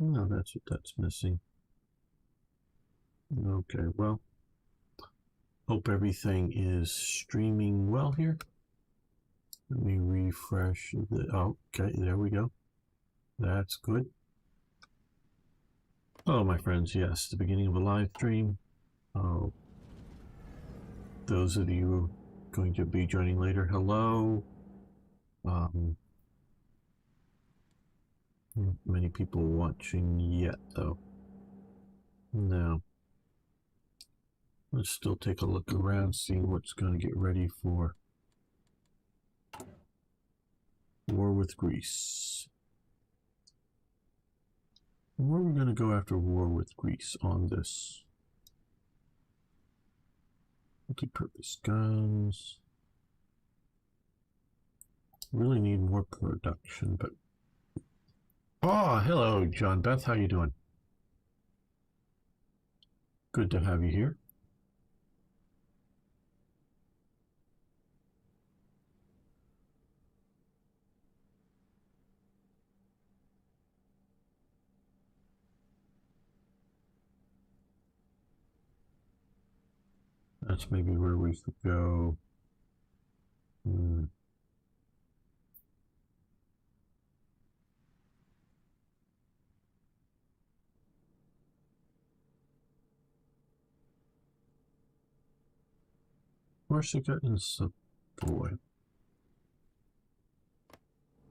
Oh, that's what that's missing. Okay, well, hope everything is streaming well here. Let me refresh the, oh, okay, there we go. That's good. Hello, my friends. Yes, the beginning of a live stream. Oh, those of you going to be joining later, hello. Many people watching yet, though. No. Let's still take a look around, see what's going to get ready for war with Greece. Where are we going to go after war with Greece on this? Multi-purpose guns. Really need more production, but... Oh, hello, John Beth. How you doing? Good to have you here. That's maybe where we should go. Corsica and Savoy.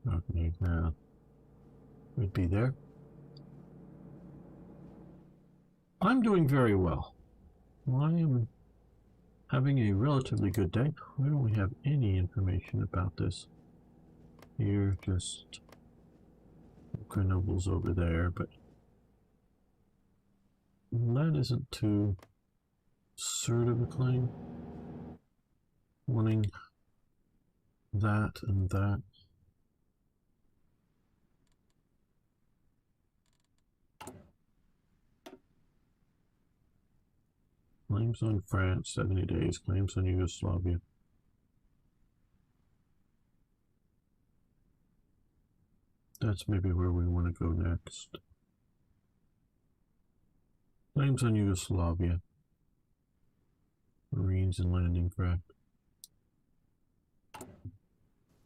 Okay, now we'd be there. I'm doing very well. I am having a relatively good day. Why don't we have any information about this? Here, just Grenoble's over there, but that isn't too assertive a claim. Wanting that and that. Claims on France, 70 days. Claims on Yugoslavia. That's maybe where we want to go next. Claims on Yugoslavia. Marines and landing craft.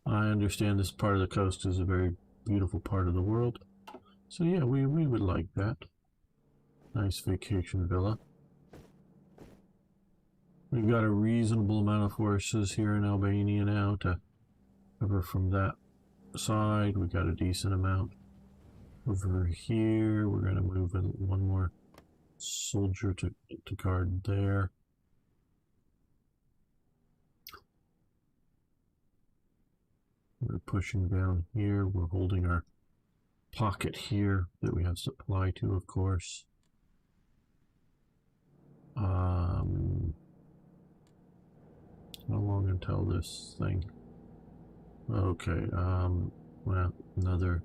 I understand this part of the coast is a very beautiful part of the world. So yeah, we would like that. Nice vacation villa. We've got a reasonable amount of forces here in Albania now to cover from that side. We got a decent amount. Over here, we're going to move one more soldier to guard there. We're pushing down here. We're holding our pocket here that we have supply to, of course. How long until this thing? Okay, well, another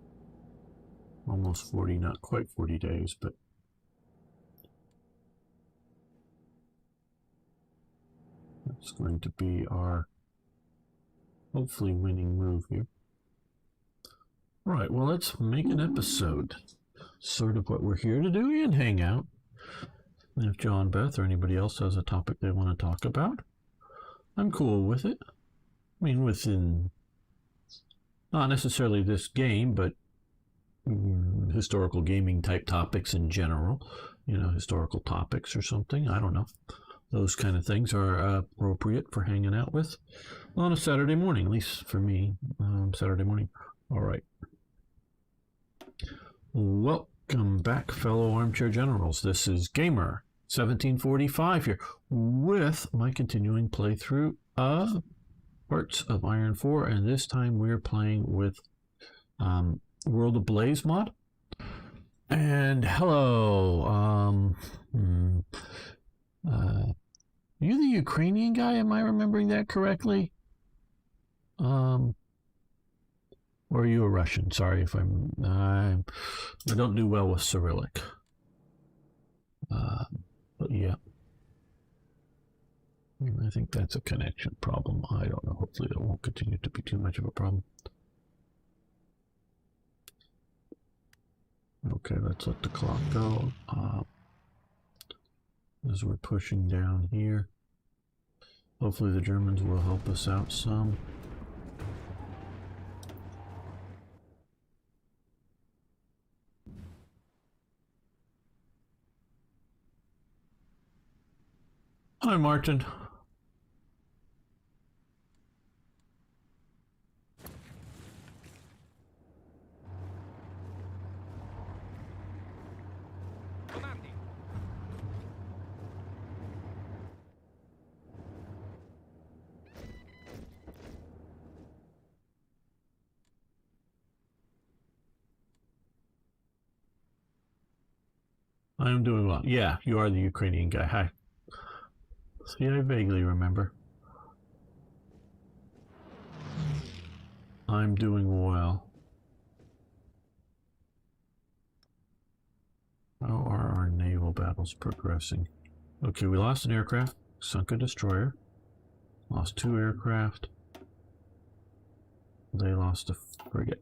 almost 40, not quite 40 days, but that's going to be our hopefully winning move here. Right, well, let's make an episode. Sort of what we're here to do and hang out. And if John Beth or anybody else has a topic they want to talk about, I'm cool with it. I mean, within not necessarily this game, but historical gaming type topics in general. You know, historical topics or something. I don't know. Those kind of things are appropriate for hanging out with on a Saturday morning, at least for me. Saturday morning. All right. Welcome back, fellow armchair generals. This is Gamer 1745 here with my continuing playthrough of parts of Iron 4, and this time we're playing with World Ablaze mod. And hello, you the Ukrainian guy? Am I remembering that correctly? Or are you a Russian? Sorry if I don't do well with Cyrillic. But yeah, I think that's a connection problem. I don't know. Hopefully that won't continue to be too much of a problem. Okay, let's let the clock go. As we're pushing down here. Hopefully the Germans will help us out some. Hi, Martin. I am doing well. Yeah, you are the Ukrainian guy. Hi. See, I vaguely remember. I'm doing well. How are our naval battles progressing? Okay, we lost an aircraft, sunk a destroyer, lost 2 aircraft. They lost a frigate.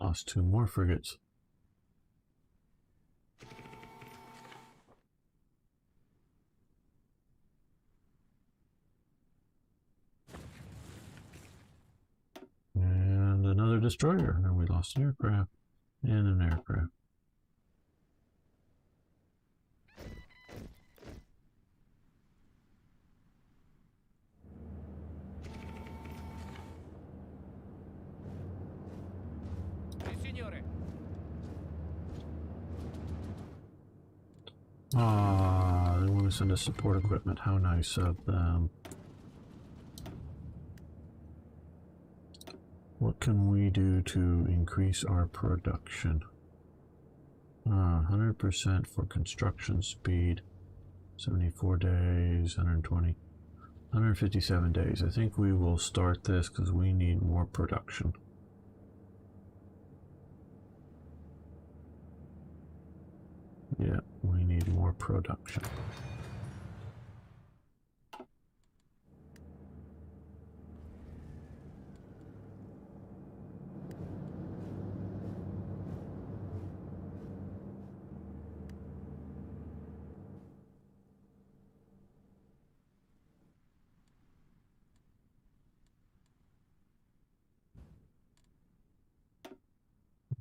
Lost 2 more frigates. And another destroyer. And we lost an aircraft and an aircraft. They want to send us support equipment. How nice of them. What can we do to increase our production? 100% for construction speed. 74 days, 120, 157 days. I think we will start this because we need more production. Yeah, we need more production.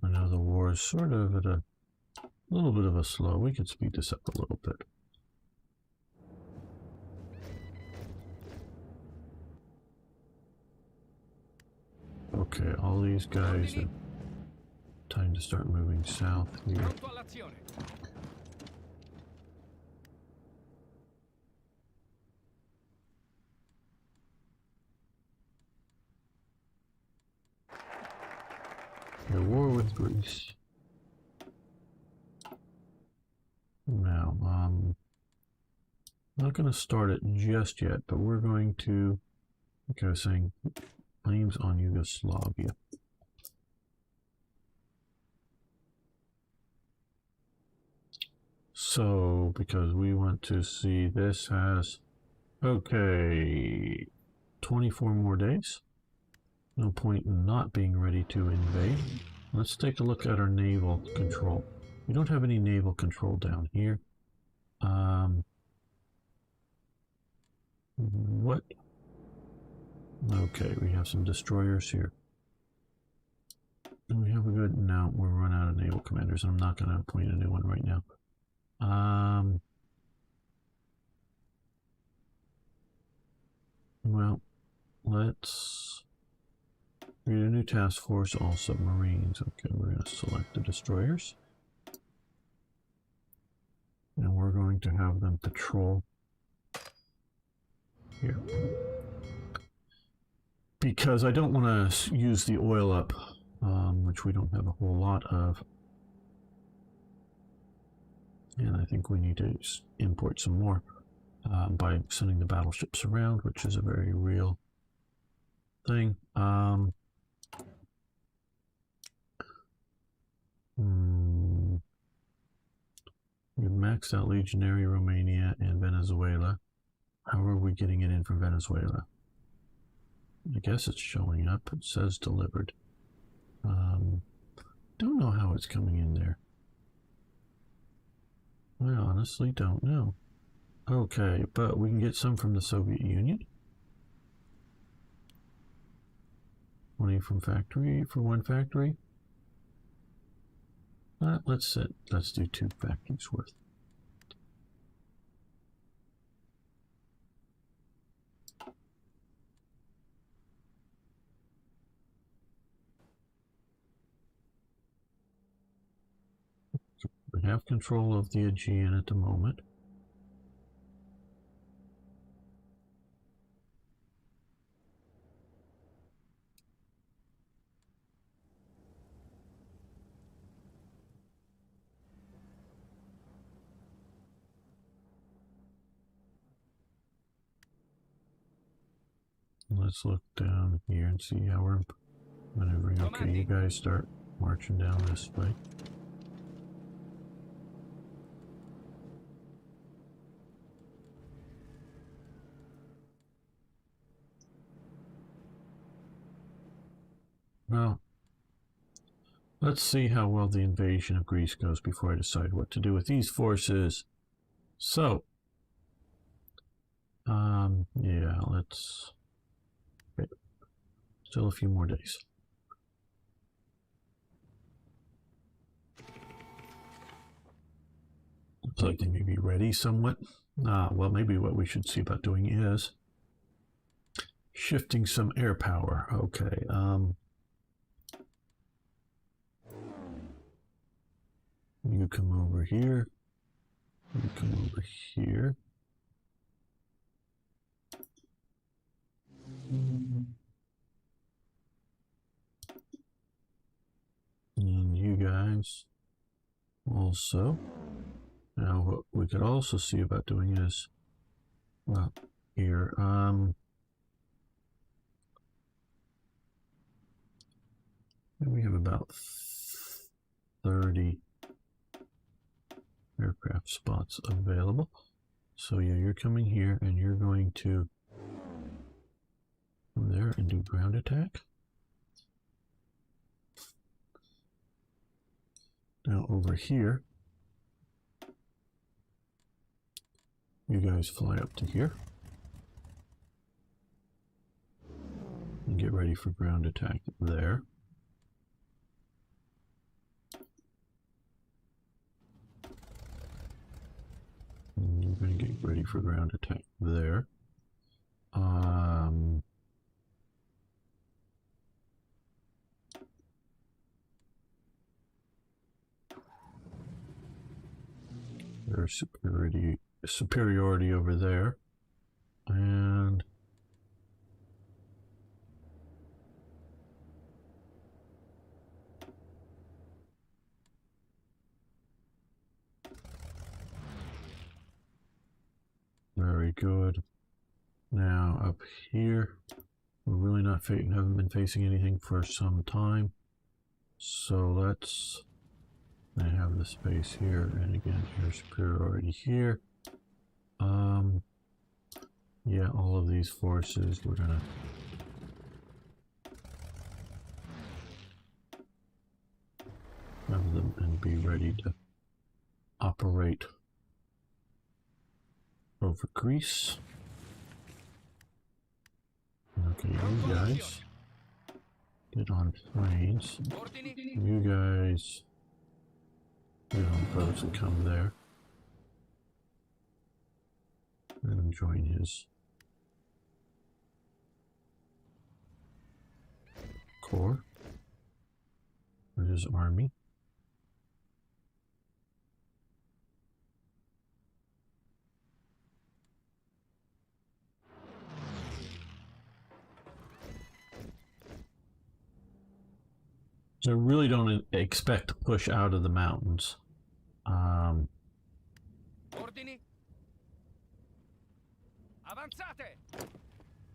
I know the war is sort of at a little bit of a slow. We could speed this up a little bit. Okay, all these guys are time to start moving south here. The war with Greece. Now, not going to start it just yet, but we're going to, like I was saying, claims on Yugoslavia. So, because we want to see, this has, okay, 24 more days. No point in not being ready to invade. Let's take a look at our naval control. We don't have any naval control down here. What? Okay, we have some destroyers here. And we have a good... No, we're run out of naval commanders. I'm not going to appoint a new one right now. Well, let's create a new task force, all submarines. Okay, we're going to select the destroyers. And we're going to have them patrol here. Because I don't want to use the oil up, which we don't have a whole lot of. And I think we need to import some more by sending the battleships around, which is a very real thing. maxed out legionary, Romania, and Venezuela. How are we getting it in from Venezuela? I guess it's showing up. It says delivered. Don't know how it's coming in there. I honestly don't know. Okay, but we can get some from the Soviet Union. 20 from factory for one factory. Let's do 2 factories worth. We have control of the Aegean at the moment. Let's look down here and see how we're maneuvering. Okay, you guys start marching down this way. Well, let's see how well the invasion of Greece goes before I decide what to do with these forces. So, yeah, let's... Okay. Still a few more days. Looks like they may be ready somewhat. Well, maybe what we should see about doing is shifting some air power. Okay, you come over here. You come over here. And you guys also. Now what we could also see about doing is, well, here, we have about 30 aircraft spots available. So yeah, you're coming here and you're going to come there and do ground attack. Now over here, you guys fly up to here and get ready for ground attack there. And you're going to get ready for ground attack there. There's superiority over there, and very good. Now up here, we're really not haven't been facing anything for some time, so let's. I have the space here, and again, here's superiority here. Yeah, all of these forces, we're gonna have them and be ready to operate over Greece. Okay, you guys get on planes. You guys get on boats and come there. And join his corps or his army. So I really don't expect to push out of the mountains.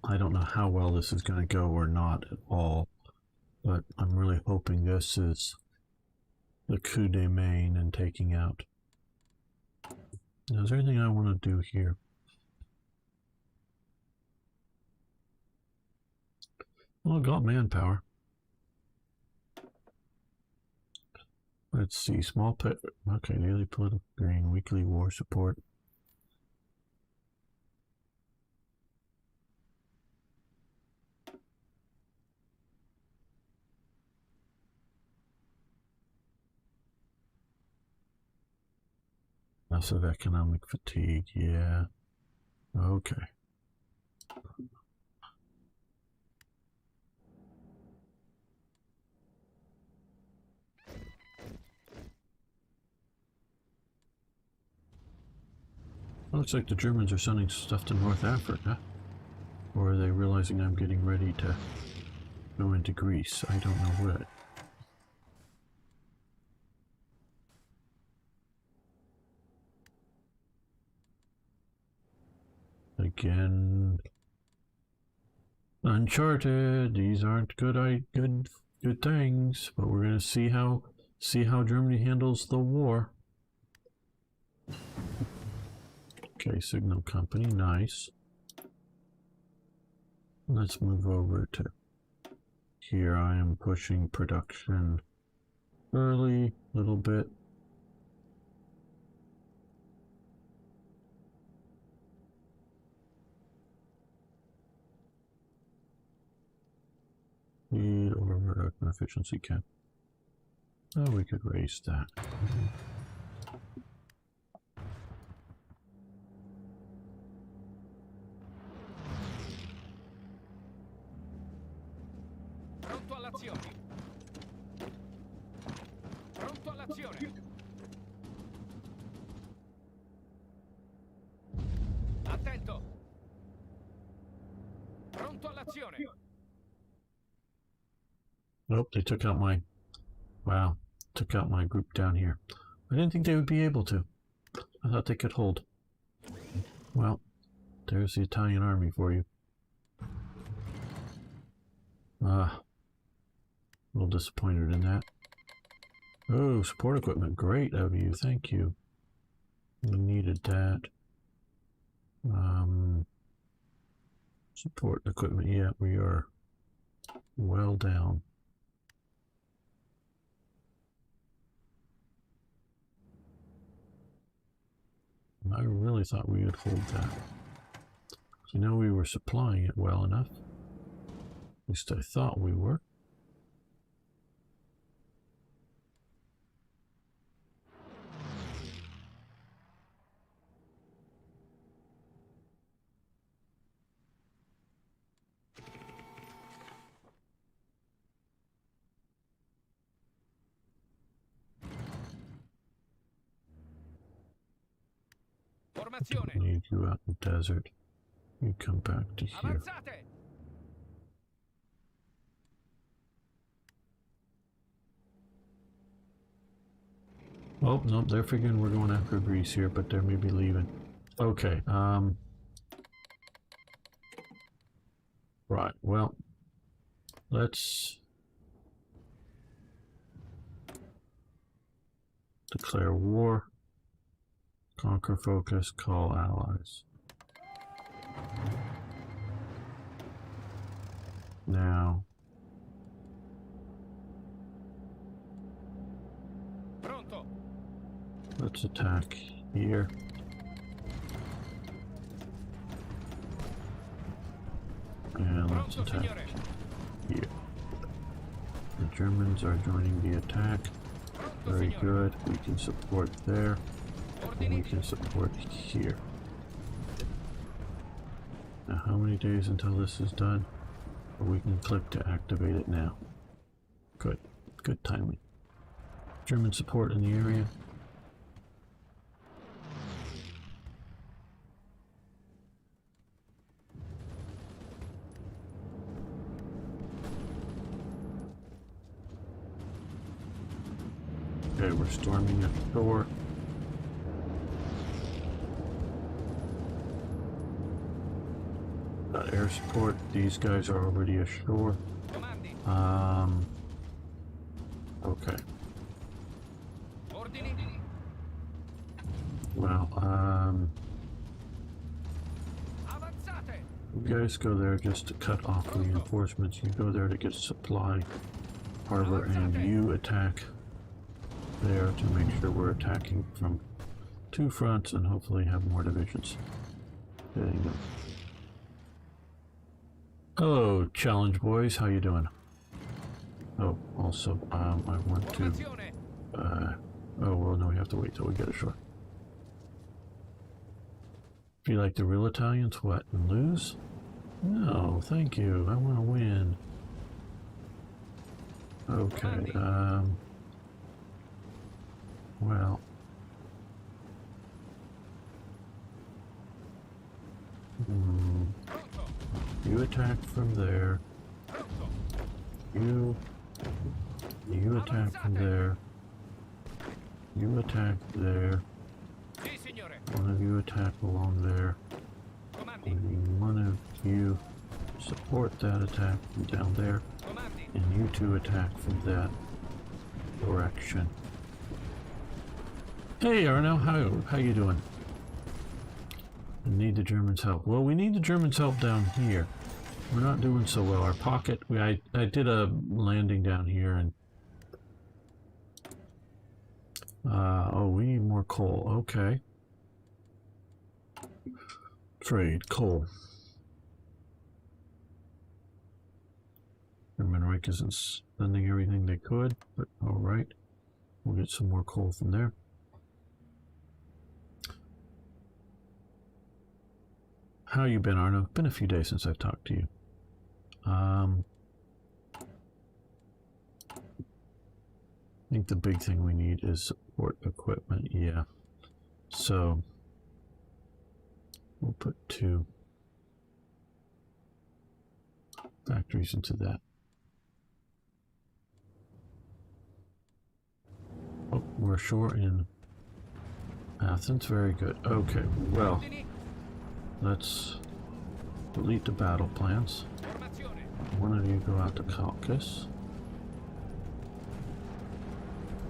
I don't know how well this is going to go or not at all, but I'm really hoping this is the coup de main and taking out Now, is there anything I want to do here? Well, I got manpower. Let's see, small pet. Okay, daily political green, weekly war support. Massive economic fatigue, yeah. Okay. Looks like the Germans are sending stuff to North Africa. Or are they realizing I'm getting ready to go into Greece? I don't know what. Again, Uncharted. These aren't good things, but we're gonna see how Germany handles the war. Okay, signal company, nice. Let's move over to here. I am pushing production early, a little bit. Speed over production efficiency cap. Oh, we could raise that. Pronto all'azione. Pronto all'azione. Attento. Pronto all'azione. Nope, they took out my... Wow, took out my group down here. I didn't think they would be able to. I thought they could hold. Well, there's the Italian army for you. A little disappointed in that. Oh, support equipment. Great of you. Thank you. We needed that. Support equipment. Yeah, we are well down. I really thought we would hold that. You know, we were supplying it well enough. At least I thought we were. Formazione. Need you out in the desert. You come back to here. Avanzate. Oh, nope, they're figuring we're going after Greece here, but they may be leaving. Okay, right, well, let's declare war, conquer focus, call allies. Now, Pronto. let's attack here. And let's Pronto, attack signore. here. The Germans are joining the attack. Pronto, Very signore. good. We can support there. And we Ordini. can support here. Now, how many days until this is done? We can click to activate it now. Good. Good timing. German support in the area. Okay, we're storming a door. Got air support. These guys are already ashore. Comandi. Okay. Ordini. well, Avanzate! you guys go there just to cut off reinforcements. You go there to get supply harbor, and you attack there to make sure we're attacking from 2 fronts and hopefully have more divisions hitting them. Hello, challenge boys. How you doing? Oh, also, I want to. Formazione! Oh well, no, we have to wait till we get ashore. If you like the real Italians, what, and lose? No, thank you. I want to win. Okay. Well. Pronto! You attack from there. Pronto! You attack from there. You attack there. Sì, signore! One of you attack along there. Comandi! And one of you support that attack from down there. Comandi! And you two attack from that direction. Hey Arno, how you doing? I need the Germans' help. Well, we need the Germans' help down here. We're not doing so well. Our pocket, I did a landing down here and oh, we need more coal. Okay. Trade coal. German Reich isn't spending everything they could, but all right. We'll get some more coal from there. How you been, Arno? Been a few days since I've talked to you. I think the big thing we need is support equipment. Yeah. So we'll put 2 factories into that. Oh, we're ashore in Athens. Very good. Okay, well, Ordini! let's delete the battle plans. Formazione! One of you go out to Caucasus.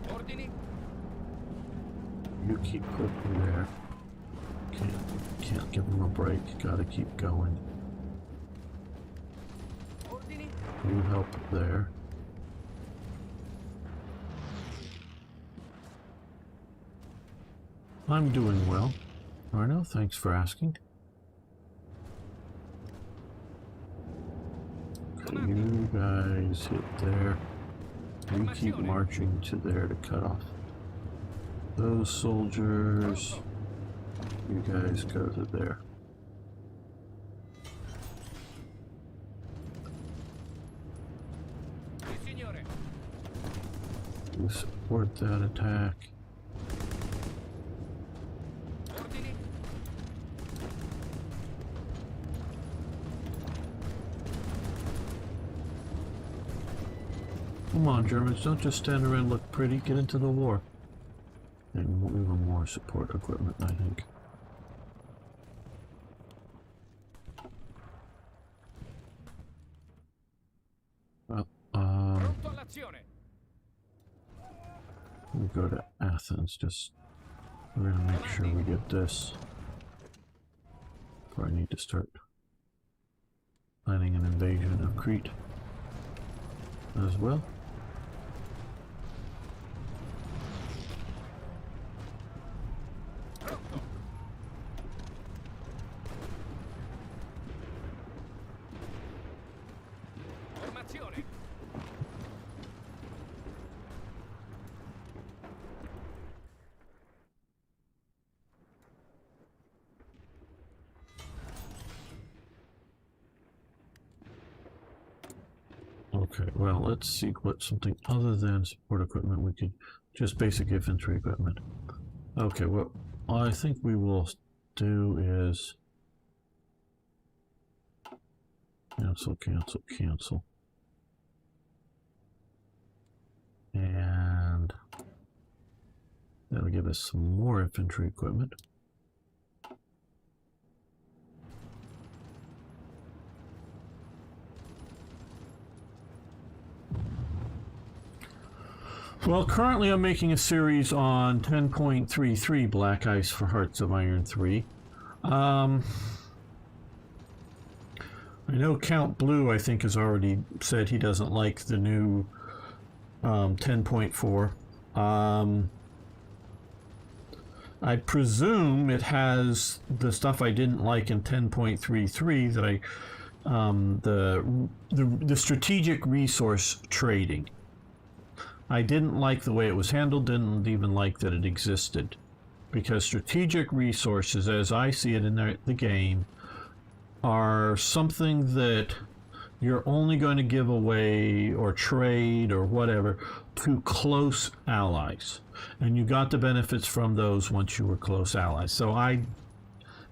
Ordini! You keep clicking there. Can't give them a break. Gotta keep going. Ordini! You help there. I'm doing well. Arno, thanks for asking. Okay, you guys hit there. You keep marching to there to cut off those soldiers. You guys go to there. Sì, signore! You support that attack. Ordini! Come on, Germans, don't just stand around and look pretty. Get into the war. And even more support equipment, I think. Well, Pronto all'azione! we go to Athens. We're gonna make sure we get this. Before I need to start planning an invasion of Crete as well. Pronto! Formazione! Okay, well, let's see what something other than support equipment we could, just basic infantry equipment. Okay, what I think we will do is cancel, cancel, cancel. And that'll give us some more infantry equipment. Well, currently I'm making a series on 10.33 Black Ice for Hearts of Iron 3. I know Count Blue, I think, has already said he doesn't like the new 10.4. I presume it has the stuff I didn't like in 10.33 that the strategic resource trading. I didn't like the way it was handled, didn't even like that it existed. Because strategic resources, as I see it in the game, are something that you're only going to give away or trade or whatever to close allies. And you got the benefits from those once you were close allies. So I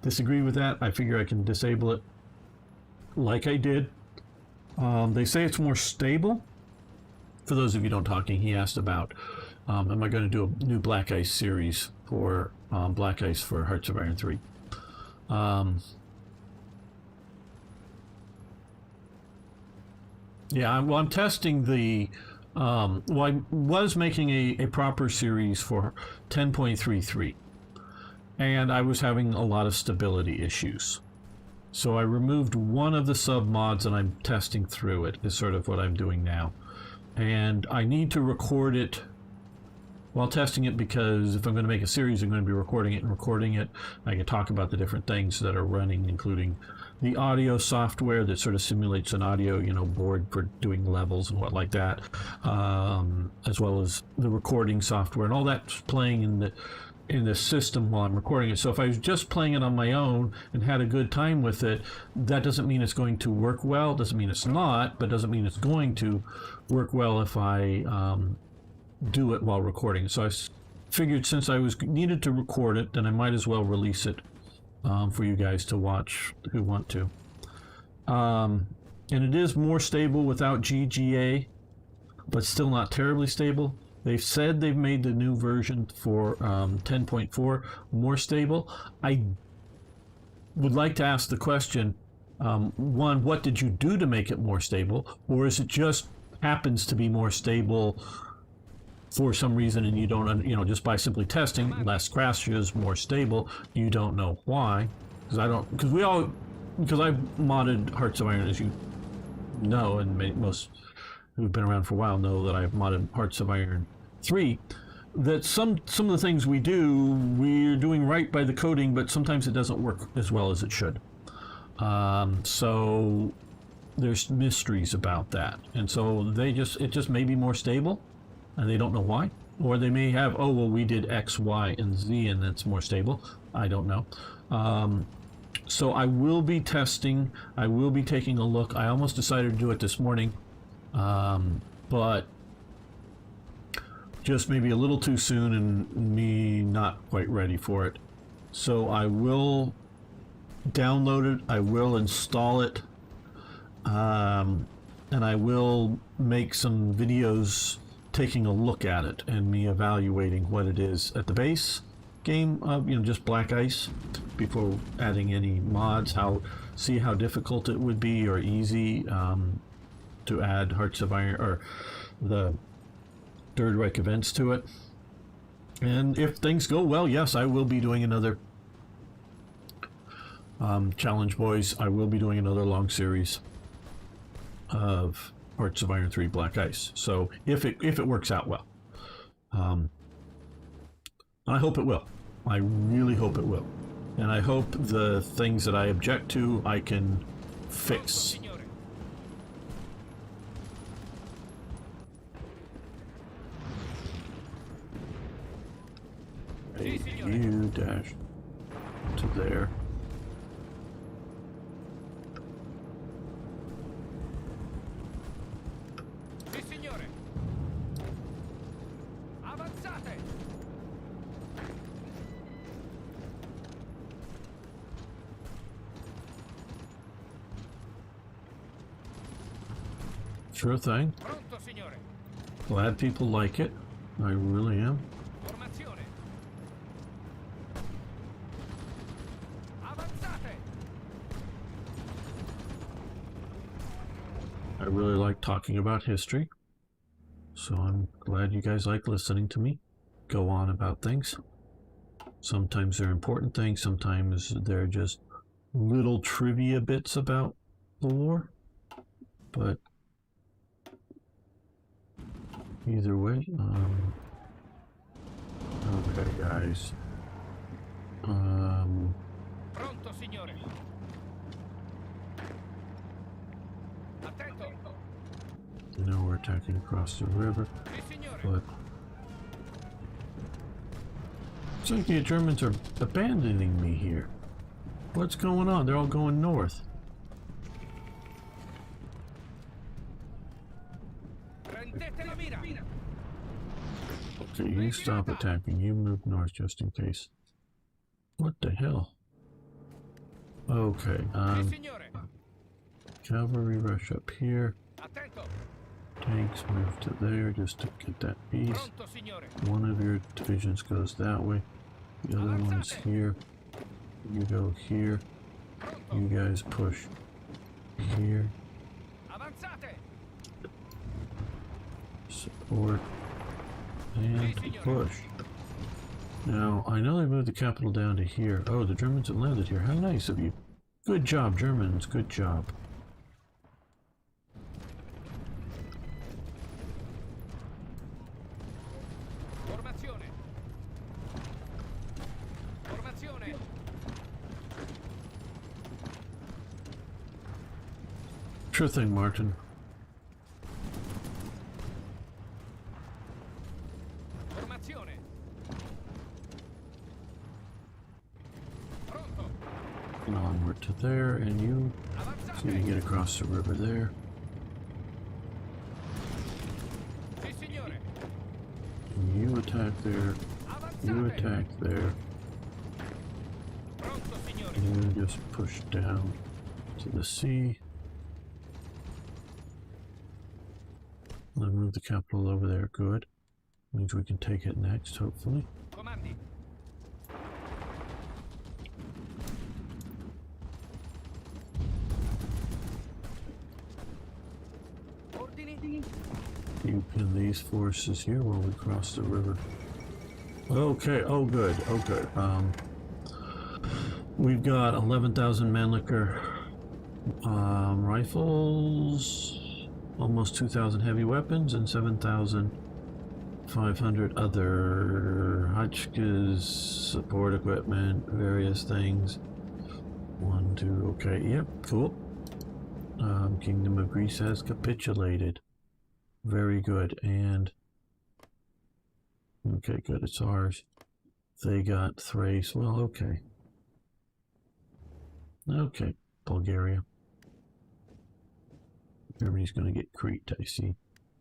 disagree with that. I figure I can disable it like I did. They say it's more stable. For those of you don't talking, he asked about, am I going to do a new Black Ice series for Black Ice for Hearts of Iron 3? Yeah, well, I'm testing the... well, I was making a proper series for 10.33, and I was having a lot of stability issues. So I removed one of the sub-mods, and I'm testing through it, is sort of what I'm doing now. And I need to record it while testing it, because if I'm going to make a series, I'm going to be recording it and recording it. I can talk about the different things that are running, including the audio software that sort of simulates an audio, board for doing levels and what like that, as well as the recording software, and all that's playing in the system while I'm recording it. So if I was just playing it on my own and had a good time with it, that doesn't mean it's going to work well. Doesn't mean it's not, but doesn't mean it's going to work well if I do it while recording. So I figured since I needed to record it, then I might as well release it for you guys to watch who want to. And it is more stable without GGA, but still not terribly stable. They've said they've made the new version for 10.4 more stable. I would like to ask the question, one, what did you do to make it more stable? Or is it just happens to be more stable for some reason and you don't, just by simply testing, less crashes, more stable, you don't know why? Because I've modded Hearts of Iron, as you know, and most who've been around for a while know that I've modded Hearts of Iron 3, that some of the things we're doing right by the coding, but sometimes it doesn't work as well as it should. So there's mysteries about that. And so it just may be more stable, and they don't know why. Or they may have, oh, well, we did X, Y, and Z, and that's more stable. I don't know. So I will be testing. I will be taking a look. I almost decided to do it this morning, but just maybe a little too soon and me not quite ready for it. So I will download it. I will install it. And I will make some videos taking a look at it and me evaluating what it is at the base game of just Black Ice before adding any mods, see how difficult it would be or easy to add Hearts of Iron or the Third Reich events to it. And if things go well, yes, I will be doing another Challenge Boys. I will be doing another long series of Hearts of Iron 3 Black Ice. So if it works out well, I hope it will. I really hope it will, and I hope the things that I object to I can fix. You dash to there. Sure thing. Glad people like it. I really am. I really like talking about history. So I'm glad you guys like listening to me go on about things. Sometimes they're important things, sometimes they're just little trivia bits about the war. But either way, okay, guys. Pronto, signore. Attento. I know we're attacking across the river, Sì, signore. but it's like the Germans are abandoning me here. What's going on? They're all going north. Prendete la mira. Okay, you stop attacking. You move north just in case. What the hell? Okay, Sì, signore. cavalry rush up here. Attento. Tanks move to there just to get that piece. Pronto, signore. One of your divisions goes that way. The other one's here. You go here. Pronto. You guys push here. Avanzate. Support. And push. Now, I know they moved the capital down to here. Oh, the Germans have landed here. How nice of you. Good job, Germans. Good job. Formazione. Formazione. Sure thing, Martin. Formazione. Pronto. And onward to there, and you see if you get across the river there. Sì, signore. And you attack there. You Avanzate. attack there. Pronto, signore. And you just push down to the sea. And move the capital over there. Good. Means we can take it next, hopefully. Comandi. Ordini. You pin these forces here while we cross the river. Okay, oh good, oh good. We've got 11,000 Mannlicher rifles, almost 2,000 heavy weapons, and 7,500 other Hotchkiss, support equipment, various things. 1, 2, okay, yep, cool. Kingdom of Greece has capitulated. Very good, and okay, good, it's ours. They got Thrace, well, okay. Okay, Bulgaria. Germany's going to get Crete, I see.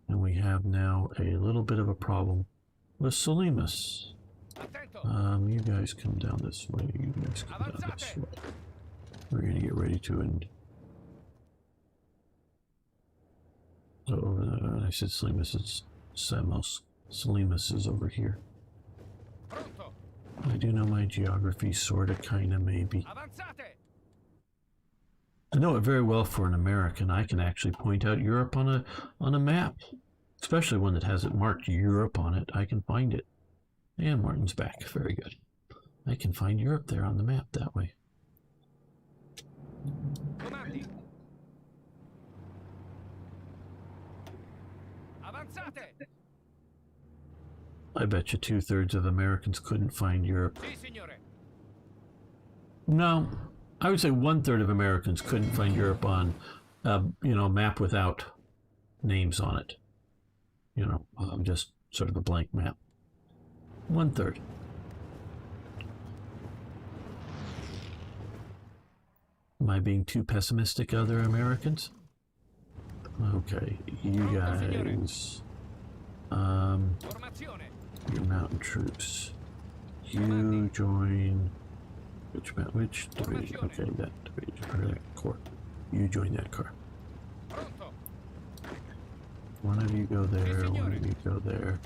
And we have now a little bit of a problem with Salamis. Attento. You guys come down this way, you guys come down this way. We're going to get ready to end. Oh, I said Salamis, it's Samos. Salamis is over here. Pronto. I do know my geography, sorta, kinda, maybe. Avanzate. I know it very well for an American. I can actually point out Europe on a map, especially one that has it marked Europe on it. I can find it. And Martin's back. Very good. I can find Europe there on the map that way. Comandi. Avanzate. I bet you 2/3 of Americans couldn't find Europe. Sì, signore. No, I would say 1/3 of Americans couldn't find Europe on, a map without names on it. Just sort of a blank map. 1/3. Am I being too pessimistic, other Americans? Okay, you guys. Formazione. Your mountain troops. You join. Which division? Okay, that division, or that corps. You join that corps. Pronto. One of you go there, one of you go there.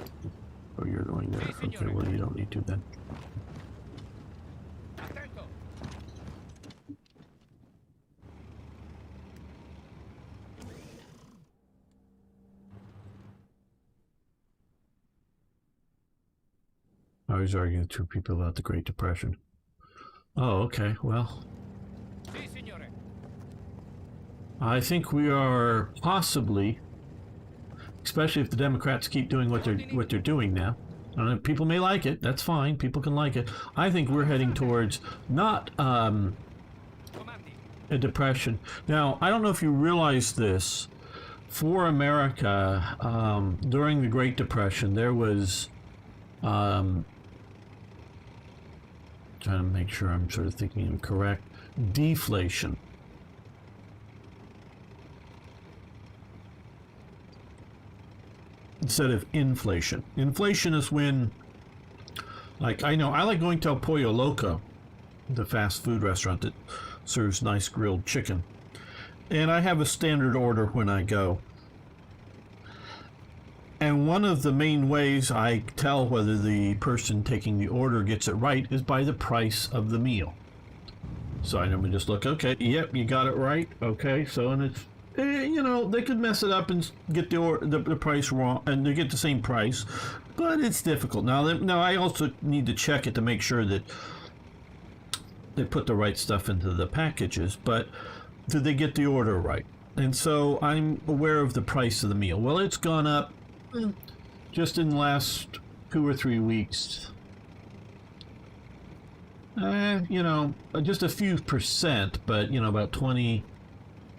Oh, you're going there. Okay, well, you don't need to then. Attento. I was arguing to people about the Great Depression. Oh, okay. Well, Si, signore. I think we are possibly, especially if the Democrats keep doing what they're doing now. I don't know, people may like it. That's fine. People can like it. I think we're heading towards not Comandi. a depression. Now, I don't know if you realize this. For America, during the Great Depression, there was, trying to make sure I'm sort of thinking I'm correct, deflation. Instead of inflation. Inflation is when, like, I know I like going to El Pollo Loco, the fast food restaurant that serves nice grilled chicken. And I have a standard order when I go. And one of the main ways I tell whether the person taking the order gets it right is by the price of the meal. So I normally just look, okay, yep, you got it right. Okay, so, and it's, they could mess it up and get the price wrong, and they get the same price, but it's difficult. Now I also need to check it to make sure that they put the right stuff into the packages, but did they get the order right? And so I'm aware of the price of the meal. Well, it's gone up just in the last 2 or 3 weeks. Just a few percent, but about 20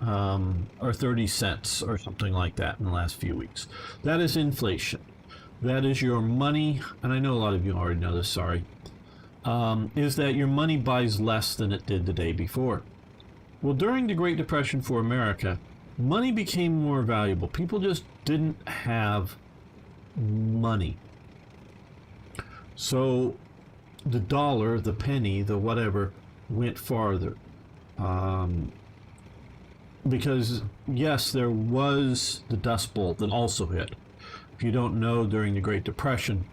or 30 cents or something like that in the last few weeks. That is inflation. That is your money, and I know a lot of you already know this, sorry, is that your money buys less than it did the day before. Well, during the Great Depression for America, money became more valuable. People just didn't have money. So the dollar, the penny, the whatever, went farther. Because, yes, there was the Dust Bowl that also hit. If you don't know, during the Great Depression,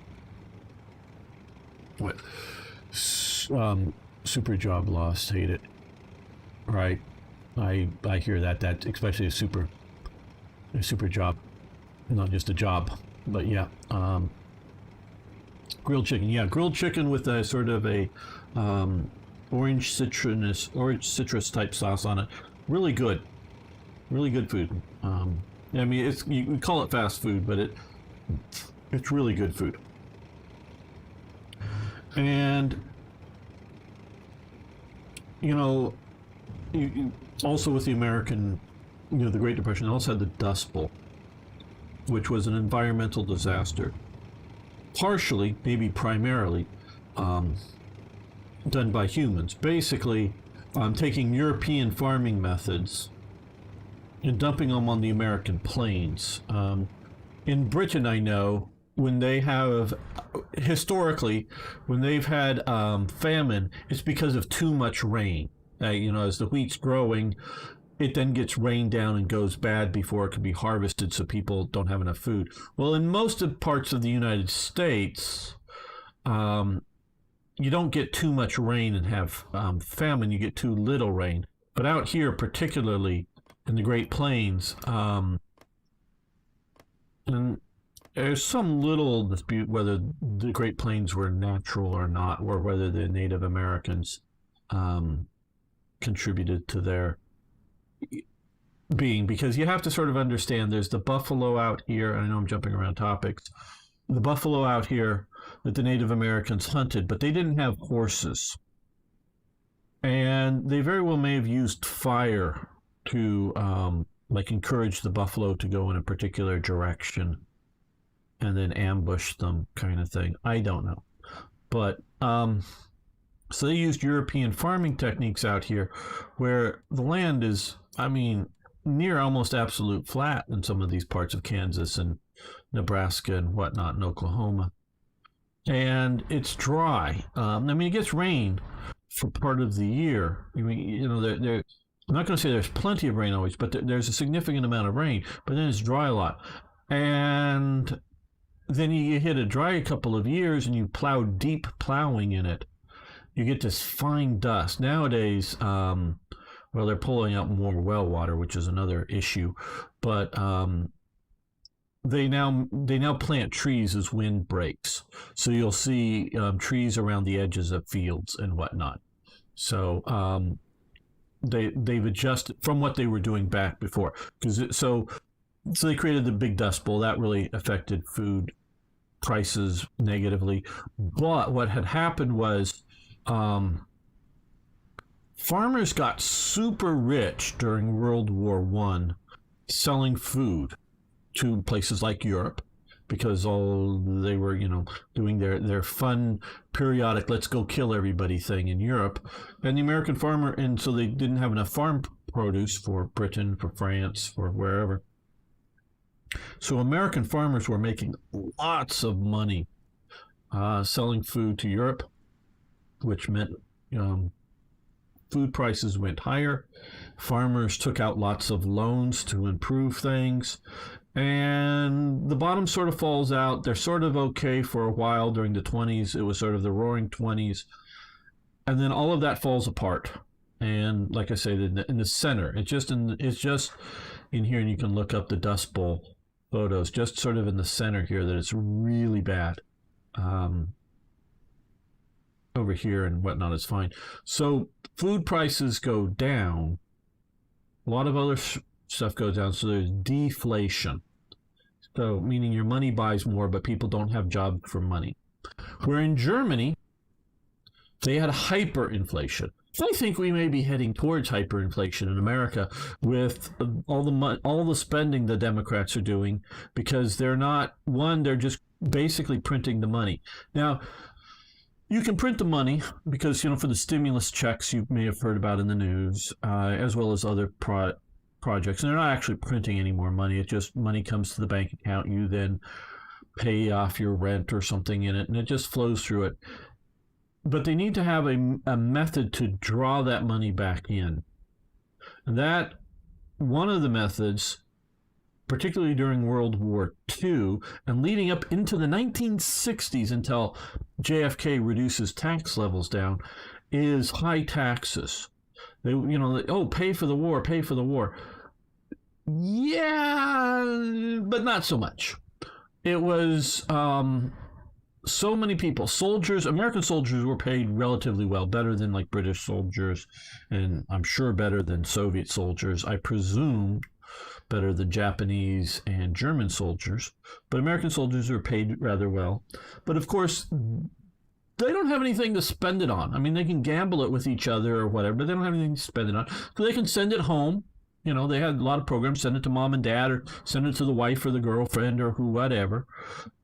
super job loss, hate it. Right? I hear that especially a super job, not just a job, but yeah. Grilled chicken with a sort of a orange citrus type sauce on it. Really good food. You call it fast food, but it's really good food. And you also with the American, the Great Depression, also had the Dust Bowl, which was an environmental disaster. Partially, maybe primarily, done by humans. Basically, taking European farming methods and dumping them on the American plains. In Britain, I know, when they have, historically, when they've had famine, it's because of too much rain. As the wheat's growing, it then gets rained down and goes bad before it can be harvested, so people don't have enough food. Well, in most of parts of the United States, you don't get too much rain and have famine. You get too little rain. But out here, particularly in the Great Plains, and there's some little dispute whether the Great Plains were natural or not, or whether the Native Americans contributed to their being, because you have to sort of understand there's the buffalo out here. I know I'm jumping around topics. The buffalo out here that the Native Americans hunted, but they didn't have horses. And they very well may have used fire to encourage the buffalo to go in a particular direction and then ambush them, kind of thing. I don't know. But so they used European farming techniques out here where the land is, near almost absolute flat in some of these parts of Kansas and Nebraska and whatnot, and Oklahoma. And it's dry. It gets rain for part of the year. I'm not going to say there's plenty of rain always, but there's a significant amount of rain, but then it's dry a lot. And then you hit it dry a couple of years and you plow deep plowing in it. You get this fine dust. Nowadays, they're pulling out more well water, which is another issue. But they now plant trees as wind breaks. So you'll see trees around the edges of fields and whatnot. So they've adjusted from what they were doing back before. So they created the big dust bowl that really affected food prices negatively. But what had happened was farmers got super rich during World War One selling food to places like Europe, because they were, doing their fun periodic let's go kill everybody thing in Europe. And the American farmer, and so they didn't have enough farm produce for Britain, for France, for wherever. So American farmers were making lots of money selling food to Europe, which meant food prices went higher. Farmers took out lots of loans to improve things. And the bottom sort of falls out. They're sort of okay for a while during the 20s. It was sort of the roaring 20s. And then all of that falls apart. And like I say, in the center, it's just in here, and you can look up the Dust Bowl photos, just sort of in the center here, that it's really bad. Over here and whatnot is fine. So food prices go down. A lot of other stuff goes down, so there's deflation. So meaning your money buys more, but people don't have jobs for money. Where in Germany, they had hyperinflation. So I think we may be heading towards hyperinflation in America with all the spending the Democrats are doing, because they're just basically printing the money. Now, you can print the money because, for the stimulus checks you may have heard about in the news, as well as other projects. And they're not actually printing any more money. It's just money comes to the bank account. You then pay off your rent or something in it, and it just flows through it. But they need to have a method to draw that money back in. And that, one of the methods, particularly during World War II and leading up into the 1960s until JFK reduces tax levels down, is high taxes. They, pay for the war, pay for the war. Yeah, but not so much. It was so many people, American soldiers were paid relatively well, better than like British soldiers, and I'm sure better than Soviet soldiers. I presume better than Japanese and German soldiers, but American soldiers were paid rather well. But of course, they don't have anything to spend it on. I mean, they can gamble it with each other or whatever, but they don't have anything to spend it on. So they can send it home. They had a lot of programs, send it to mom and dad, or send it to the wife or the girlfriend or whatever.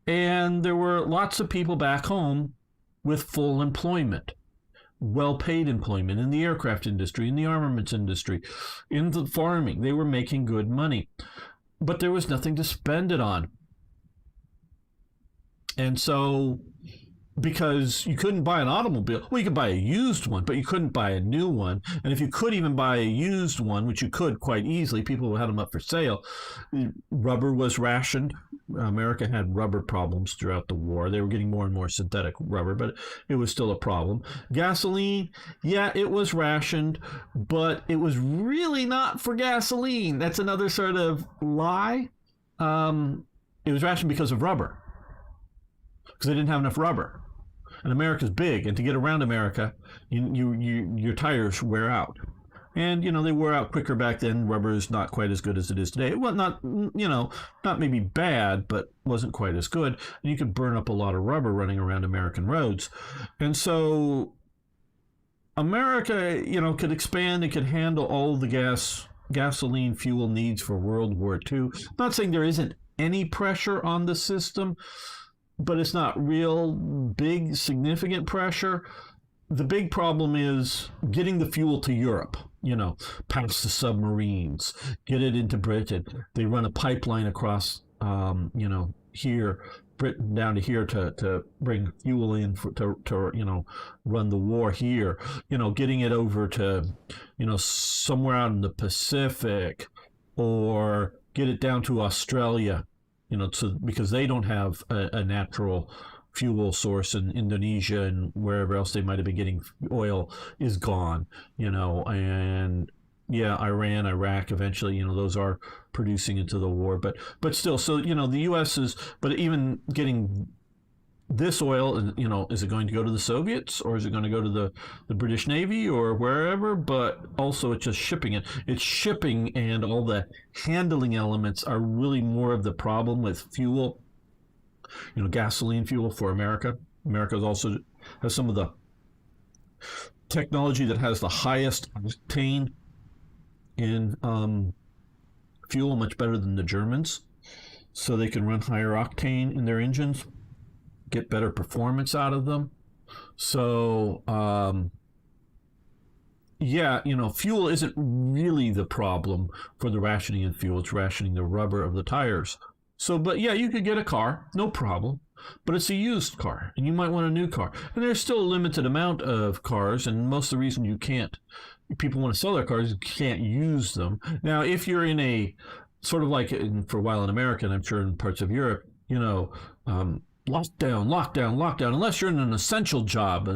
And there were lots of people back home with full employment, well-paid employment in the aircraft industry, in the armaments industry, in the farming. They were making good money, but there was nothing to spend it on. And so, because you couldn't buy an automobile, well, you could buy a used one, but you couldn't buy a new one. And if you could even buy a used one, which you could quite easily, people had them up for sale, rubber was rationed. America had rubber problems throughout the war. They were getting more and more synthetic rubber, but it was still a problem. Gasoline, yeah, it was rationed, but it was really not for gasoline. That's another sort of lie. It was rationed because of rubber, because they didn't have enough rubber. And America's big, and to get around America, your tires wear out. And, they wore out quicker back then. Rubber is not quite as good as it is today. Well, not maybe bad, but wasn't quite as good. And you could burn up a lot of rubber running around American roads. And so America, could expand and could handle all the gasoline fuel needs for World War II. I'm not saying there isn't any pressure on the system, but it's not real big, significant pressure. The big problem is getting the fuel to Europe, past the submarines, get it into Britain. They run a pipeline across, here, Britain down to here to bring fuel in to run the war here. Getting it over to, somewhere out in the Pacific, or get it down to Australia, because they don't have a natural fuel source in Indonesia and wherever else they might have been getting oil is gone, and Iran, Iraq, eventually, those are producing into the war. But still, so, the U.S. but even getting this oil, and is it going to go to the Soviets, or is it going to go to the British Navy or wherever? But also it's just shipping it. It's shipping, and all the handling elements are really more of the problem with fuel. Gasoline fuel for America. America also has some of the technology that has the highest octane in fuel, much better than the Germans. So they can run higher octane in their engines, get better performance out of them. So, fuel isn't really the problem for the rationing in fuel. It's rationing the rubber of the tires. So, but yeah, you could get a car, no problem. But it's a used car, and you might want a new car. And there's still a limited amount of cars, and most of the reason people want to sell their cars, you can't use them. Now, if you're in a, sort of like for a while in America, and I'm sure in parts of Europe, lockdown, unless you're in an essential job,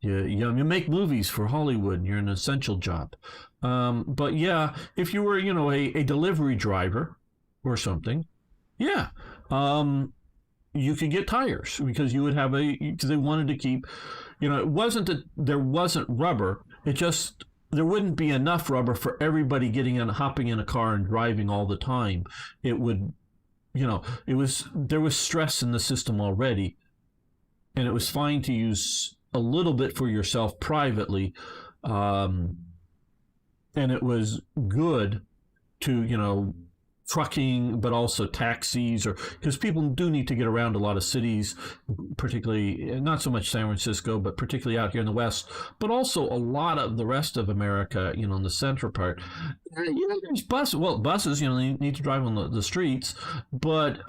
you make movies for Hollywood, and you're an essential job. But yeah, if you were, a delivery driver or something, yeah, you could get tires, because you would have because they wanted to keep, it wasn't that there wasn't rubber, it just, there wouldn't be enough rubber for everybody hopping in a car and driving all the time. It would, there was stress in the system already, and it was fine to use a little bit for yourself privately, and it was good to, trucking, but also taxis, because people do need to get around a lot of cities, particularly, not so much San Francisco, but particularly out here in the West, but also a lot of the rest of America, in the central part. There's buses. Well, buses, they need to drive on the streets, but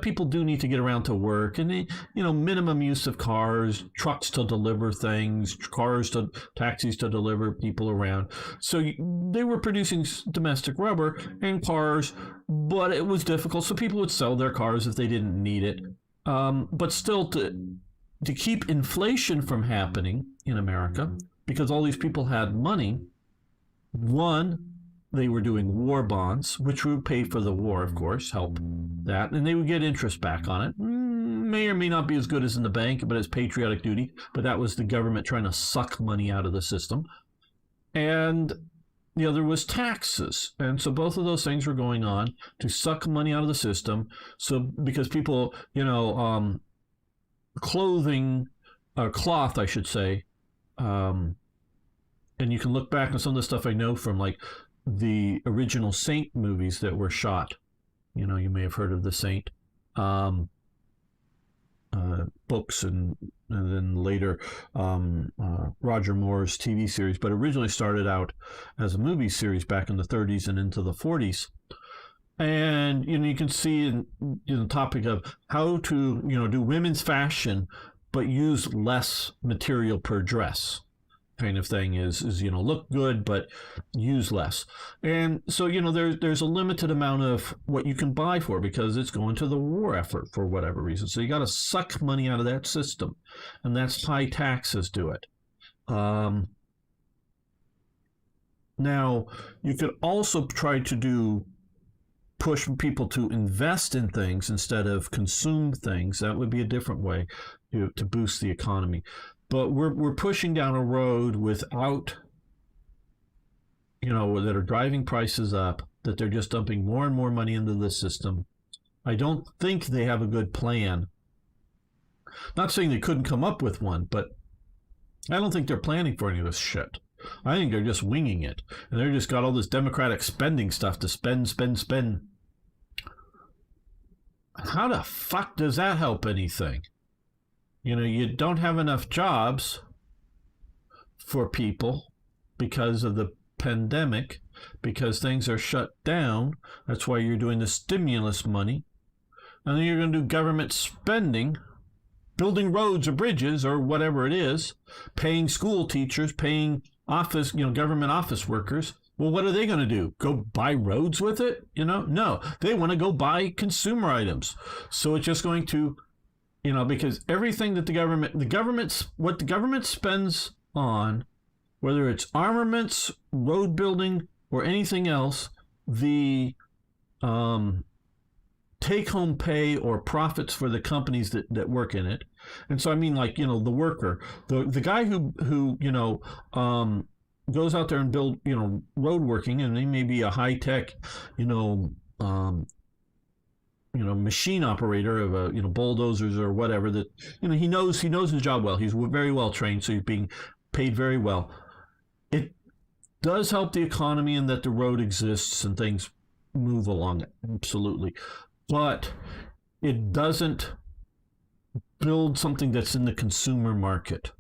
people do need to get around to work, and minimum use of cars, trucks to deliver things, taxis to deliver people around. So they were producing domestic rubber and cars, but it was difficult. So people would sell their cars if they didn't need it. But still, to keep inflation from happening in America, because all these people had money, one, they were doing war bonds, which would pay for the war, of course, help that, and they would get interest back on it. May or may not be as good as in the bank, but it's patriotic duty. But that was the government trying to suck money out of the system. And the other was taxes. And so both of those things were going on to suck money out of the system. So because people, clothing, or cloth, I should say, and you can look back on some of the stuff I know from, like, the original Saint movies that were shot. You may have heard of the Saint books, and then later Roger Moore's TV series, but originally started out as a movie series back in the 30s and into the 40s. And you can see in the topic of how to do women's fashion, but use less material per dress, kind of thing, is look good but use less. And so there's a limited amount of what you can buy for, because it's going to the war effort for whatever reason. So you got to suck money out of that system, and that's high taxes do it. Now you could also try to push people to invest in things instead of consume things. That would be a different way to boost the economy. But we're pushing down a road without, that are driving prices up, that they're just dumping more and more money into the system. I don't think they have a good plan. Not saying they couldn't come up with one, but I don't think they're planning for any of this shit. I think they're just winging it. And they're just got all this democratic spending stuff to spend. How the fuck does that help anything? You don't have enough jobs for people because of the pandemic, because things are shut down. That's why you're doing the stimulus money. And then you're going to do government spending, building roads or bridges or whatever it is, paying school teachers, paying office, government office workers. Well, what are they going to do? Go buy roads with it? No, they want to go buy consumer items. So it's just going to, because everything that what the government spends on whether it's armaments, road building, or anything else, the take-home pay or profits for the companies that work in it. And so I mean, like, the worker, the guy who goes out there and build, road working, and he may be a high-tech, machine operator of bulldozers or whatever, that he knows his job well. He's very well trained, so he's being paid very well. It does help the economy in that the road exists and things move along, absolutely, but it doesn't build something that's in the consumer market.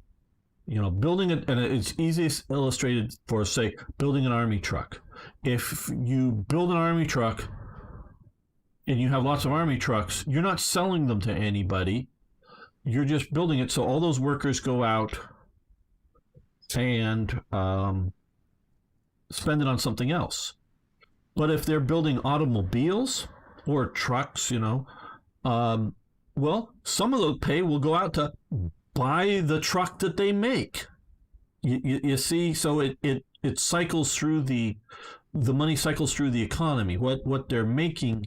Building it, and it's easiest illustrated for, say, building an army truck. If you build an army truck and you have lots of army trucks, you're not selling them to anybody. You're just building it so all those workers go out and spend it on something else. But if they're building automobiles or trucks, well, some of those pay will go out to buy the truck that they make. You see, so it cycles through the money cycles through the economy. What they're making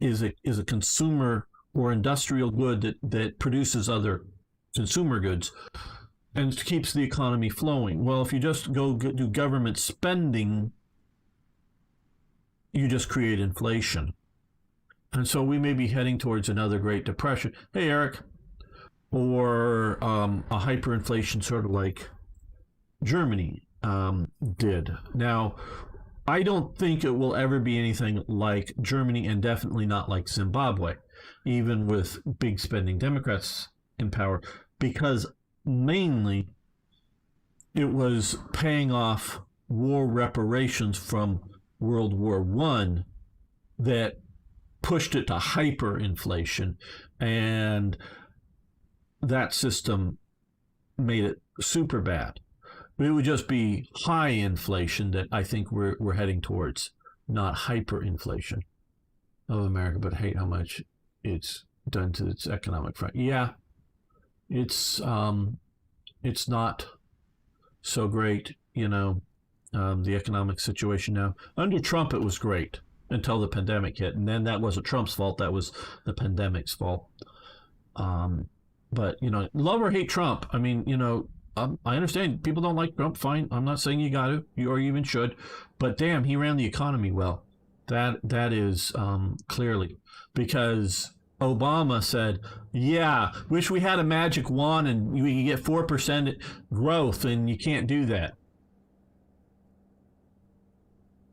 is a consumer or industrial good that produces other consumer goods and keeps the economy flowing. Well, if you just go do government spending, you just create inflation. And so we may be heading towards another Great Depression. Hey, Eric. Or a hyperinflation, sort of like Germany did. Now, I don't think it will ever be anything like Germany, and definitely not like Zimbabwe, even with big spending Democrats in power, because mainly it was paying off war reparations from World War I that pushed it to hyperinflation, and that system made it super bad. It would just be high inflation that I think we're heading towards, not hyperinflation of America. But hate how much it's done to its economic front. Yeah, it's not so great, the economic situation now. Under Trump, it was great until the pandemic hit, and then that wasn't Trump's fault. That was the pandemic's fault. But, love or hate Trump. I mean, I understand people don't like Trump. Fine. I'm not saying you got to, or you even should. But damn, he ran the economy well. That is clearly, because Obama said, yeah, wish we had a magic wand and we could get 4% growth, and you can't do that.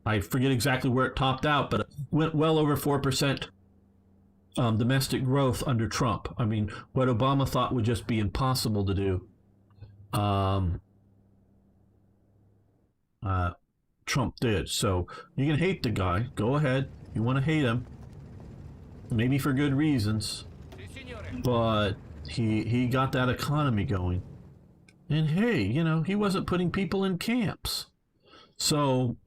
I forget exactly where it topped out, but it went well over 4%. Domestic growth under Trump. I mean, what Obama thought would just be impossible to do, Trump did. So you can hate the guy. Go ahead. You want to hate him, maybe for good reasons, but he got that economy going. And hey, he wasn't putting people in camps. So,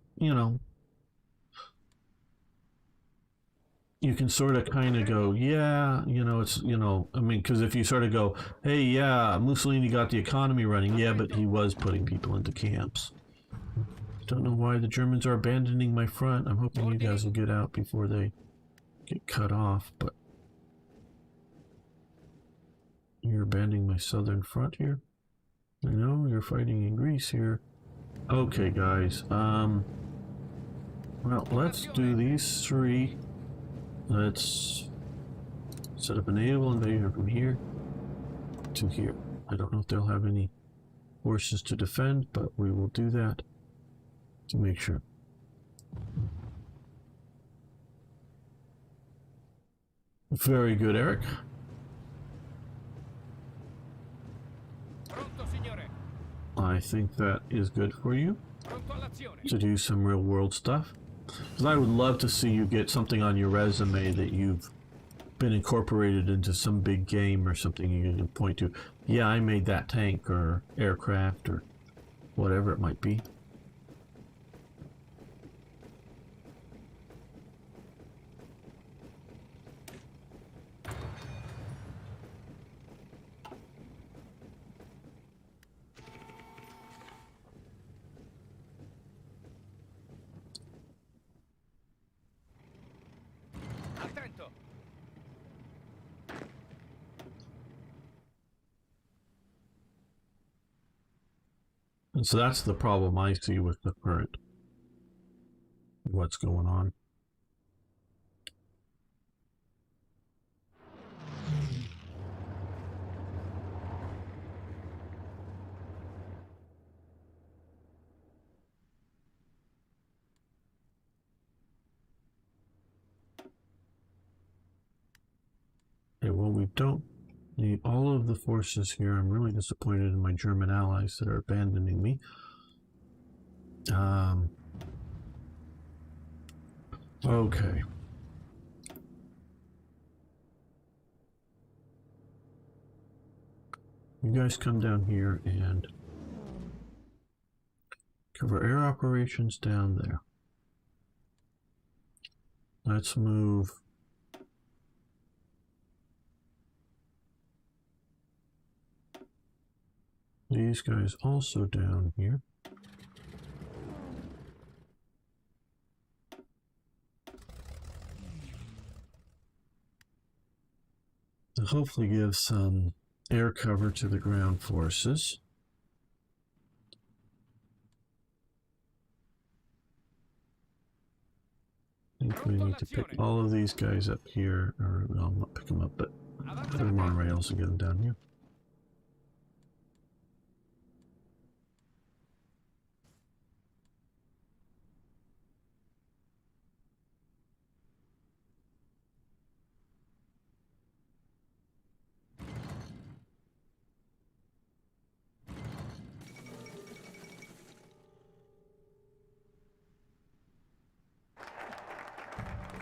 you can sort of kind of go, yeah, it's, I mean, because if you sort of go, hey, yeah, Mussolini got the economy running, yeah, but he was putting people into camps. Don't know why the Germans are abandoning my front. I'm hoping you guys will get out before they get cut off, but you're abandoning my southern front here. I know you're fighting in Greece here. Okay, guys. Well, let's do these three. Let's set up a naval invasion from here to here. I don't know if they'll have any forces to defend, but we will do that to make sure. Very good, Eric. I think that is good for you to do some real world stuff. Because I would love to see you get something on your resume that you've been incorporated into some big game or something you can point to. Yeah, I made that tank or aircraft or whatever it might be. And so that's the problem I see with the current, what's going on. Okay, well, we don't need all of the forces here. I'm really disappointed in my German allies that are abandoning me. Okay. You guys come down here and cover air operations down there. Let's move these guys also down here. And hopefully give some air cover to the ground forces. I think we need to pick all of these guys up here, or well, not pick them up, but put them on rails and get them down here.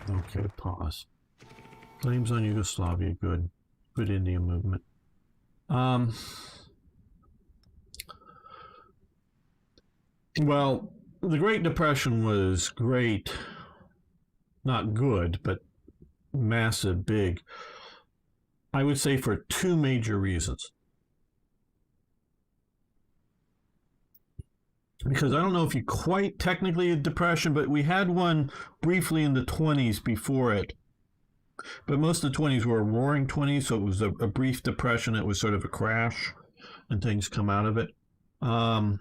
Okay, pause. Claims on Yugoslavia, good. Good Indian movement. Well, the Great Depression was great, not good, but massive, big. I would say for two major reasons. Because I don't know if you quite technically had depression, but we had one briefly in the 20s before it. But most of the 20s were a roaring 20s, so it was a brief depression. It was sort of a crash, and things come out of it. But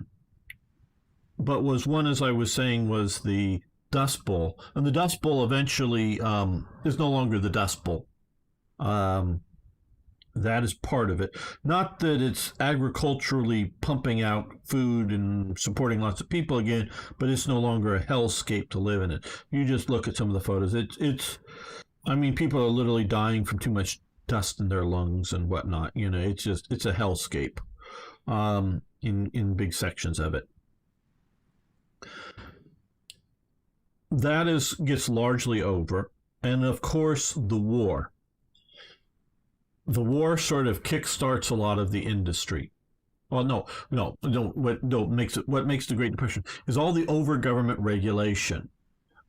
was one, as I was saying, was the Dust Bowl. And the Dust Bowl eventually is no longer the Dust Bowl. That is part of it. Not that it's agriculturally pumping out food and supporting lots of people again, but it's no longer a hellscape to live in it. You just look at some of the photos. I mean, people are literally dying from too much dust in their lungs and whatnot. You know, it's a hellscape in big sections of it. That gets largely over. And of course, the war. The war sort of kickstarts a lot of the industry. Well, no. What makes the Great Depression is all the over-government regulation.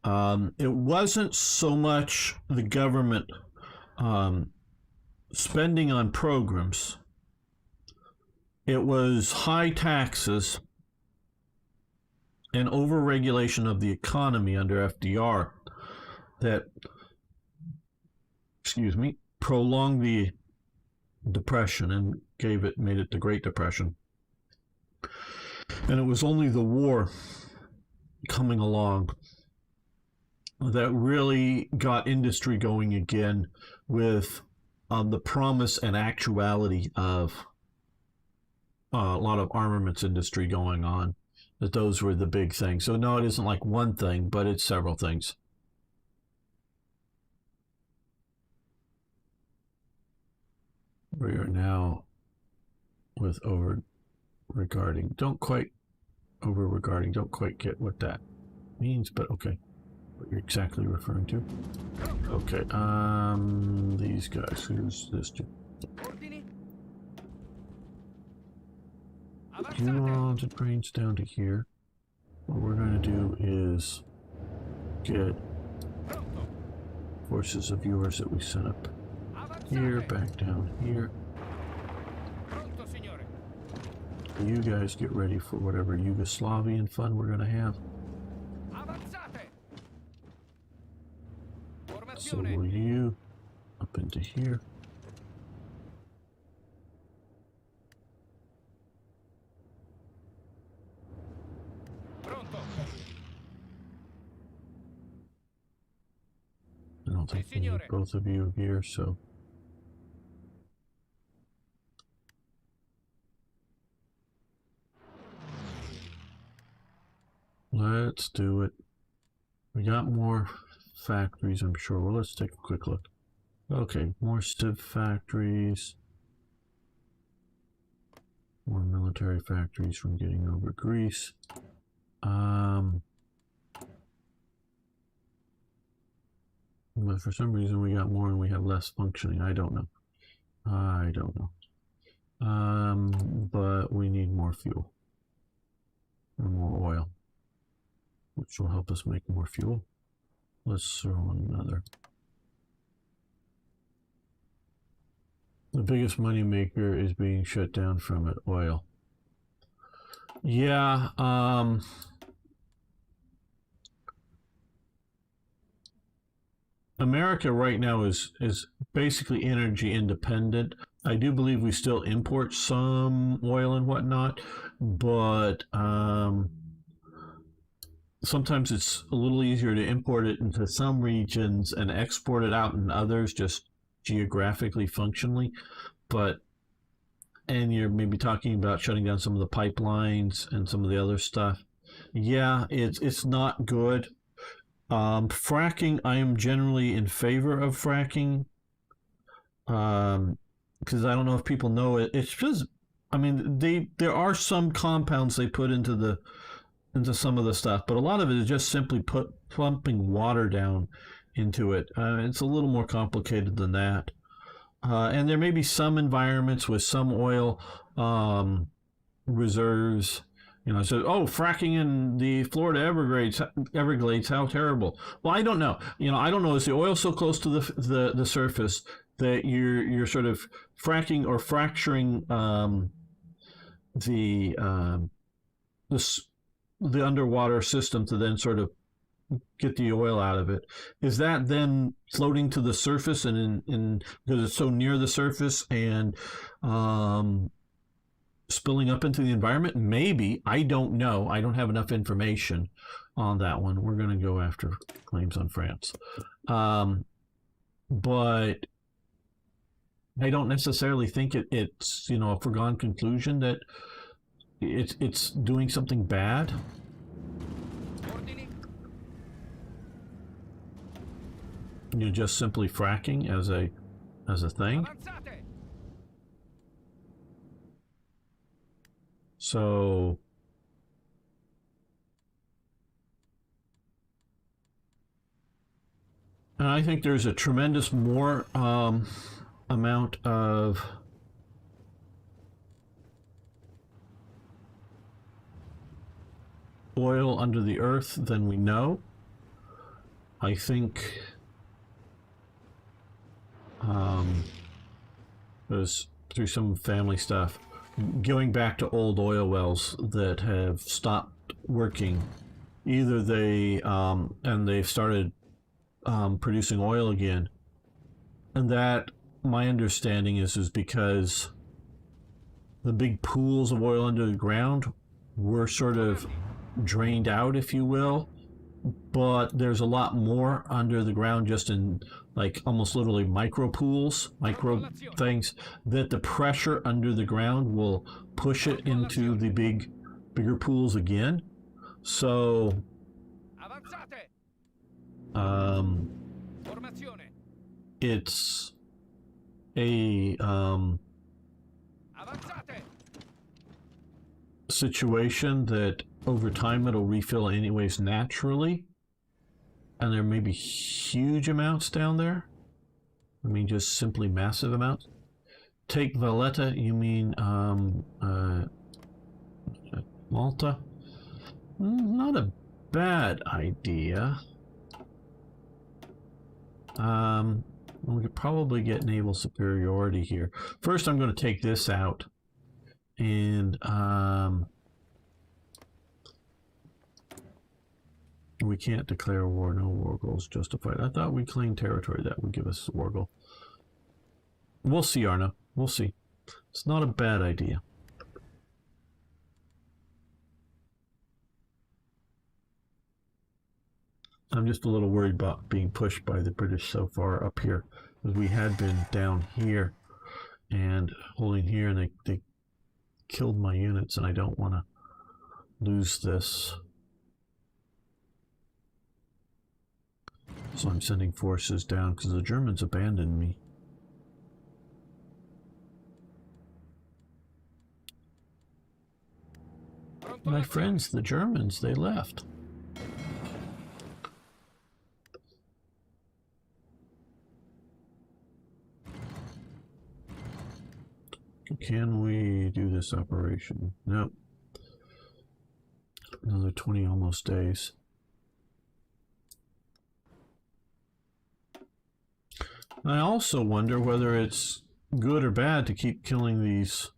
It wasn't so much the government spending on programs. It was high taxes and over-regulation of the economy under FDR that, prolonged the Depression and made it the Great Depression. And it was only the war coming along that really got industry going again with the promise and actuality of a lot of armaments industry going on. That those were the big things. So no, it isn't like one thing, but it's several things. We are now with over-regarding. Don't quite get what that means, but okay. What you're exactly referring to. Okay, these guys. Who's this dude? You want the brains down to here. What we're going to do is get forces of yours that we sent up here, back down here. You guys get ready for whatever Yugoslavian fun we're going to have. So will you up into here. Sounds like we signore. need both of you here, so... Let's do it. We got more factories, I'm sure. Well, let's take a quick look. Okay, more Civ factories. More military factories from getting over Greece. But for some reason we got more and we have less functioning. I don't know. I don't know. But we need more fuel. Or more oil. Which will help us make more fuel. Let's throw on another. The biggest money maker is being shut down from it, oil. Yeah, America right now is basically energy independent. I do believe we still import some oil and whatnot, but sometimes it's a little easier to import it into some regions and export it out in others, just geographically, functionally. And you're maybe talking about shutting down some of the pipelines and some of the other stuff. Yeah, it's not good. Fracking, I am generally in favor of fracking. Because I don't know if people know it. It's just, I mean, there are some compounds they put into some of the stuff, but a lot of it is just simply pumping water down into it. It's a little more complicated than that. And there may be some environments with some oil reserves. You know, so fracking in the Florida Everglades, how terrible. Well, I don't know. You know, I don't know. Is the oil so close to the surface that you're sort of fracking or fracturing the underwater system to then sort of get the oil out of it? Is that then floating to the surface and because it's so near the surface and spilling up into the environment? Maybe. I don't know. I don't have enough information on that one. We're going to go after claims on France. But I don't necessarily think it's a foregone conclusion that it's doing something bad. You're just simply fracking as a thing. Avanzate. So and I think there's a tremendous more amount of oil under the earth than we know. I think there's through some family stuff, going back to old oil wells that have stopped working. Either they've started producing oil again, and that, my understanding is because the big pools of oil under the ground were sort of drained out, if you will, but there's a lot more under the ground, just in like almost literally micro pools, micro things, that the pressure under the ground will push it into the bigger pools again. So it's a situation that over time it'll refill anyways naturally, and there may be huge amounts down there. I mean, just simply massive amounts. Take Valletta, you mean Malta? Not a bad idea. We could probably get naval superiority here. First, I'm going to take this out, and we can't declare war. No war goals justified. I thought we claimed territory. That would give us a war goal. We'll see, Arno. We'll see. It's not a bad idea. I'm just a little worried about being pushed by the British so far up here, because we had been down here and holding here, and they killed my units, and I don't want to lose this. So I'm sending forces down because the Germans abandoned me. My friends, the Germans, they left. Can we do this operation? Nope. Another 20 almost days. I also wonder whether it's good or bad to keep killing these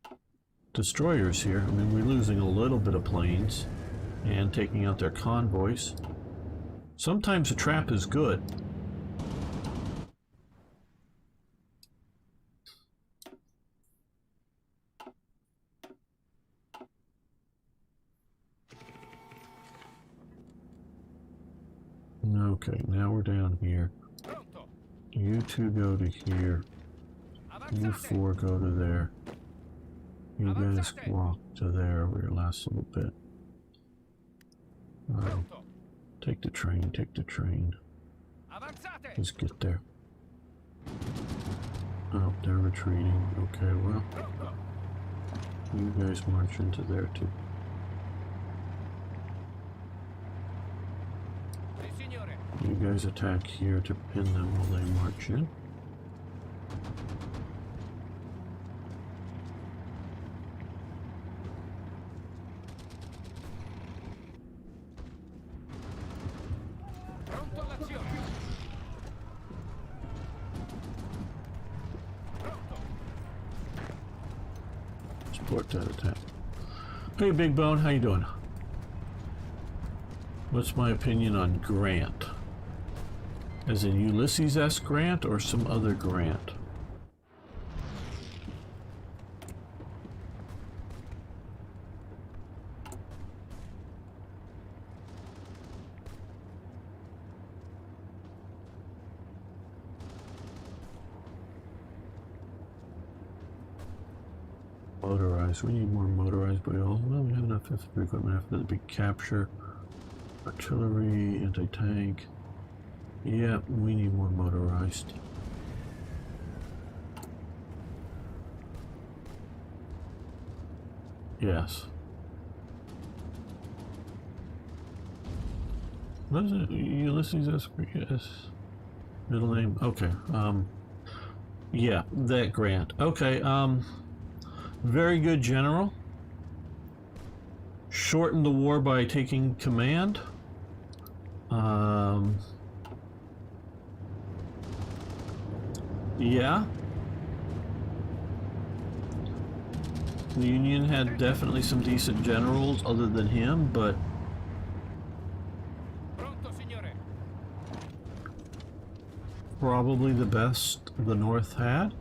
destroyers here. I mean, we're losing a little bit of planes and taking out their convoys. Sometimes a trap is good. Okay, now we're down here. You two go to here. You four go to there. You guys walk to there over your last little bit. Take the train, take the train. Just get there. Oh, they're retreating. Okay, well. You guys march into there too. You guys attack here to pin them while they march in. Support that attack. Hey, Big Bone, how you doing? What's my opinion on Grant? As in Ulysses S. Grant or some other Grant? Motorized. We need more motorized, but well, we have enough infantry equipment after the big capture. Artillery, anti-tank. Yeah, we need more motorized. Yes. What is it? Ulysses S. Yes. Middle name? Okay. Yeah, that Grant. Okay, very good general. Shortened the war by taking command. Yeah. The Union had definitely some decent generals other than him, but probably the best the North had.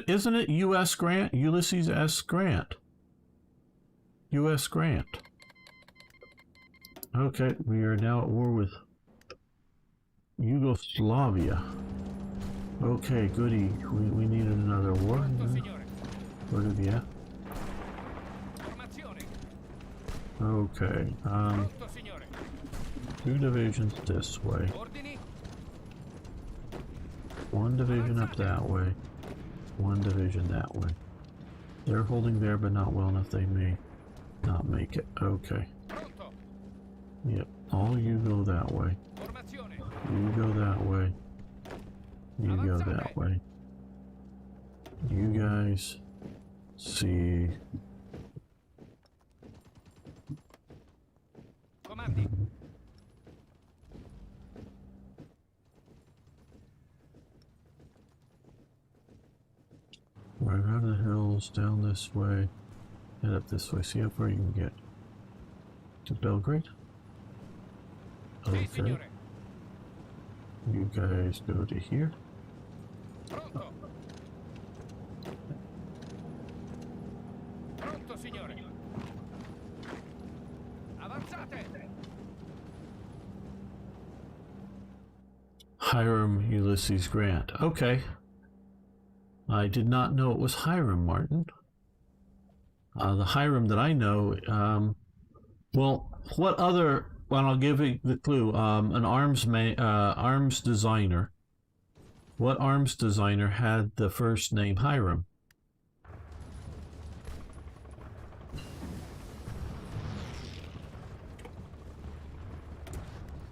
Isn't it U.S. Grant? Ulysses S. Grant. U.S. Grant. Okay, we are now at war with Yugoslavia. Okay, goody. We needed another war. Where did we at? Okay, 2 divisions this way. 1 division up that way. 1 division that way. They're holding there, but not well enough. They may not make it. Okay. Yep. All you go that way. You go that way. You go that way. You guys see. Right around the hills, down this way, head up this way. See how far you can get to Belgrade. Okay. You guys go to here. Pronto. Pronto, signore. Avanzate. Hiram Ulysses Grant. Okay. I did not know it was Hiram, Martin. The Hiram that I know, well, what other, well, I'll give you the clue, an arms designer. What arms designer had the first name Hiram?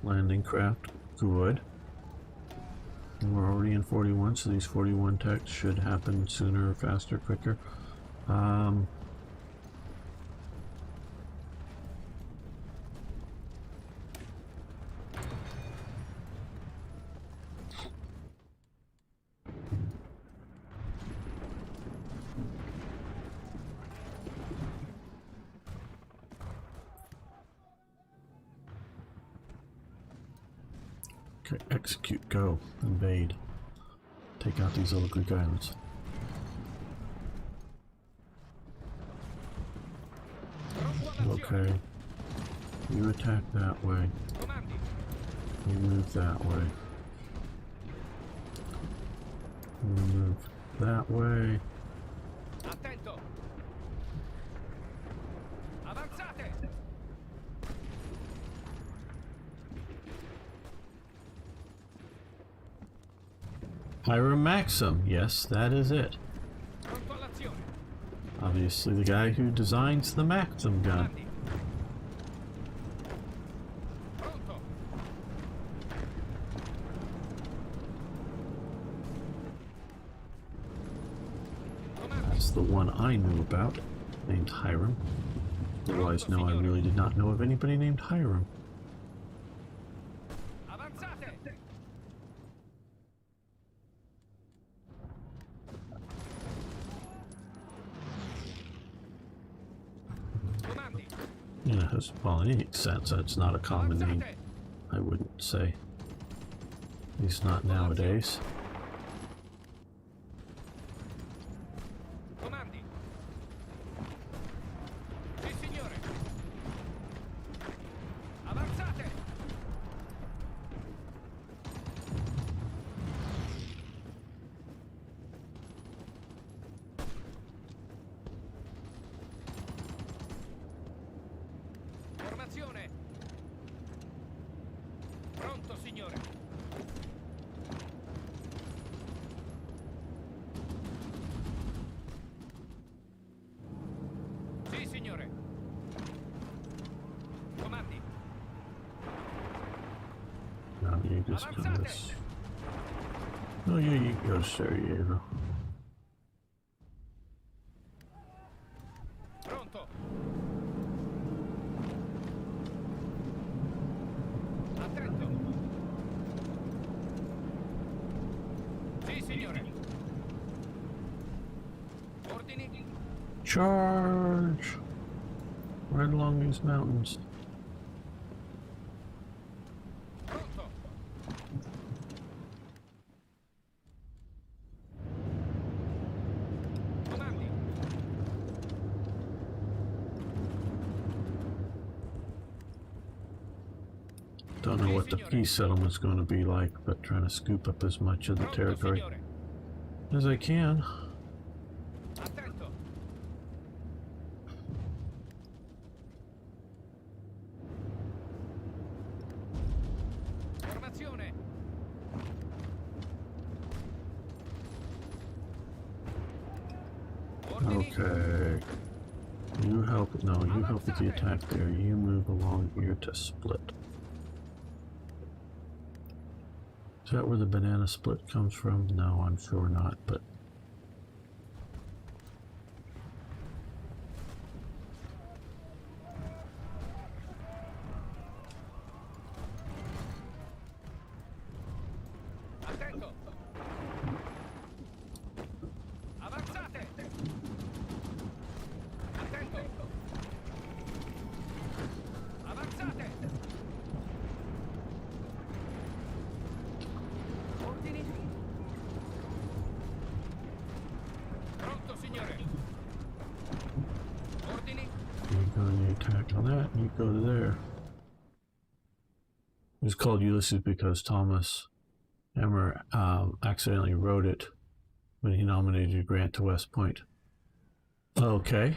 Landing craft, good. We're already in 41, so these 41 techs should happen sooner, faster, quicker. Okay, execute, go, invade. Take out these other Greek islands. Okay. You attack that way. Comandi. You move that way. You move that way. Attento. Avanzate. Hiram Maxim, yes, that is it. Pronto all'azione. Obviously the guy who designs the Maxim gun. Comandi. Pronto. Comandi. That's the one I knew about, named Hiram. Otherwise, no, I really did not know of anybody named Hiram. Avanzate. Comandi. Yeah, well, it makes sense. That's not a common name, Avanzate. I wouldn't say. At least not nowadays. Comandi. Sì, signore. Avanzate. Formazione. Pronto, signore. Sì, signore. Comandi. Now you just come this. Oh yeah, you go, Sarajevo. Pronto. Attento. Sì, signore. Ordini. Charge! Right along these mountains. Pronto. Comandi. Don't know what the peace settlement's going to be like, but trying to scoop up as much of the Pronto, territory signore. as I can. Attento. Formazione. Ordini. Okay. You help. No, you help with the attack there. You move along here to split. Is that where the banana split comes from? No, I'm sure not, but. Attento. Avanzate. Attento. Avanzate. on that, and you go to there. It was called Ulysses because Thomas Emmer accidentally wrote it when he nominated Grant to West Point. Okay.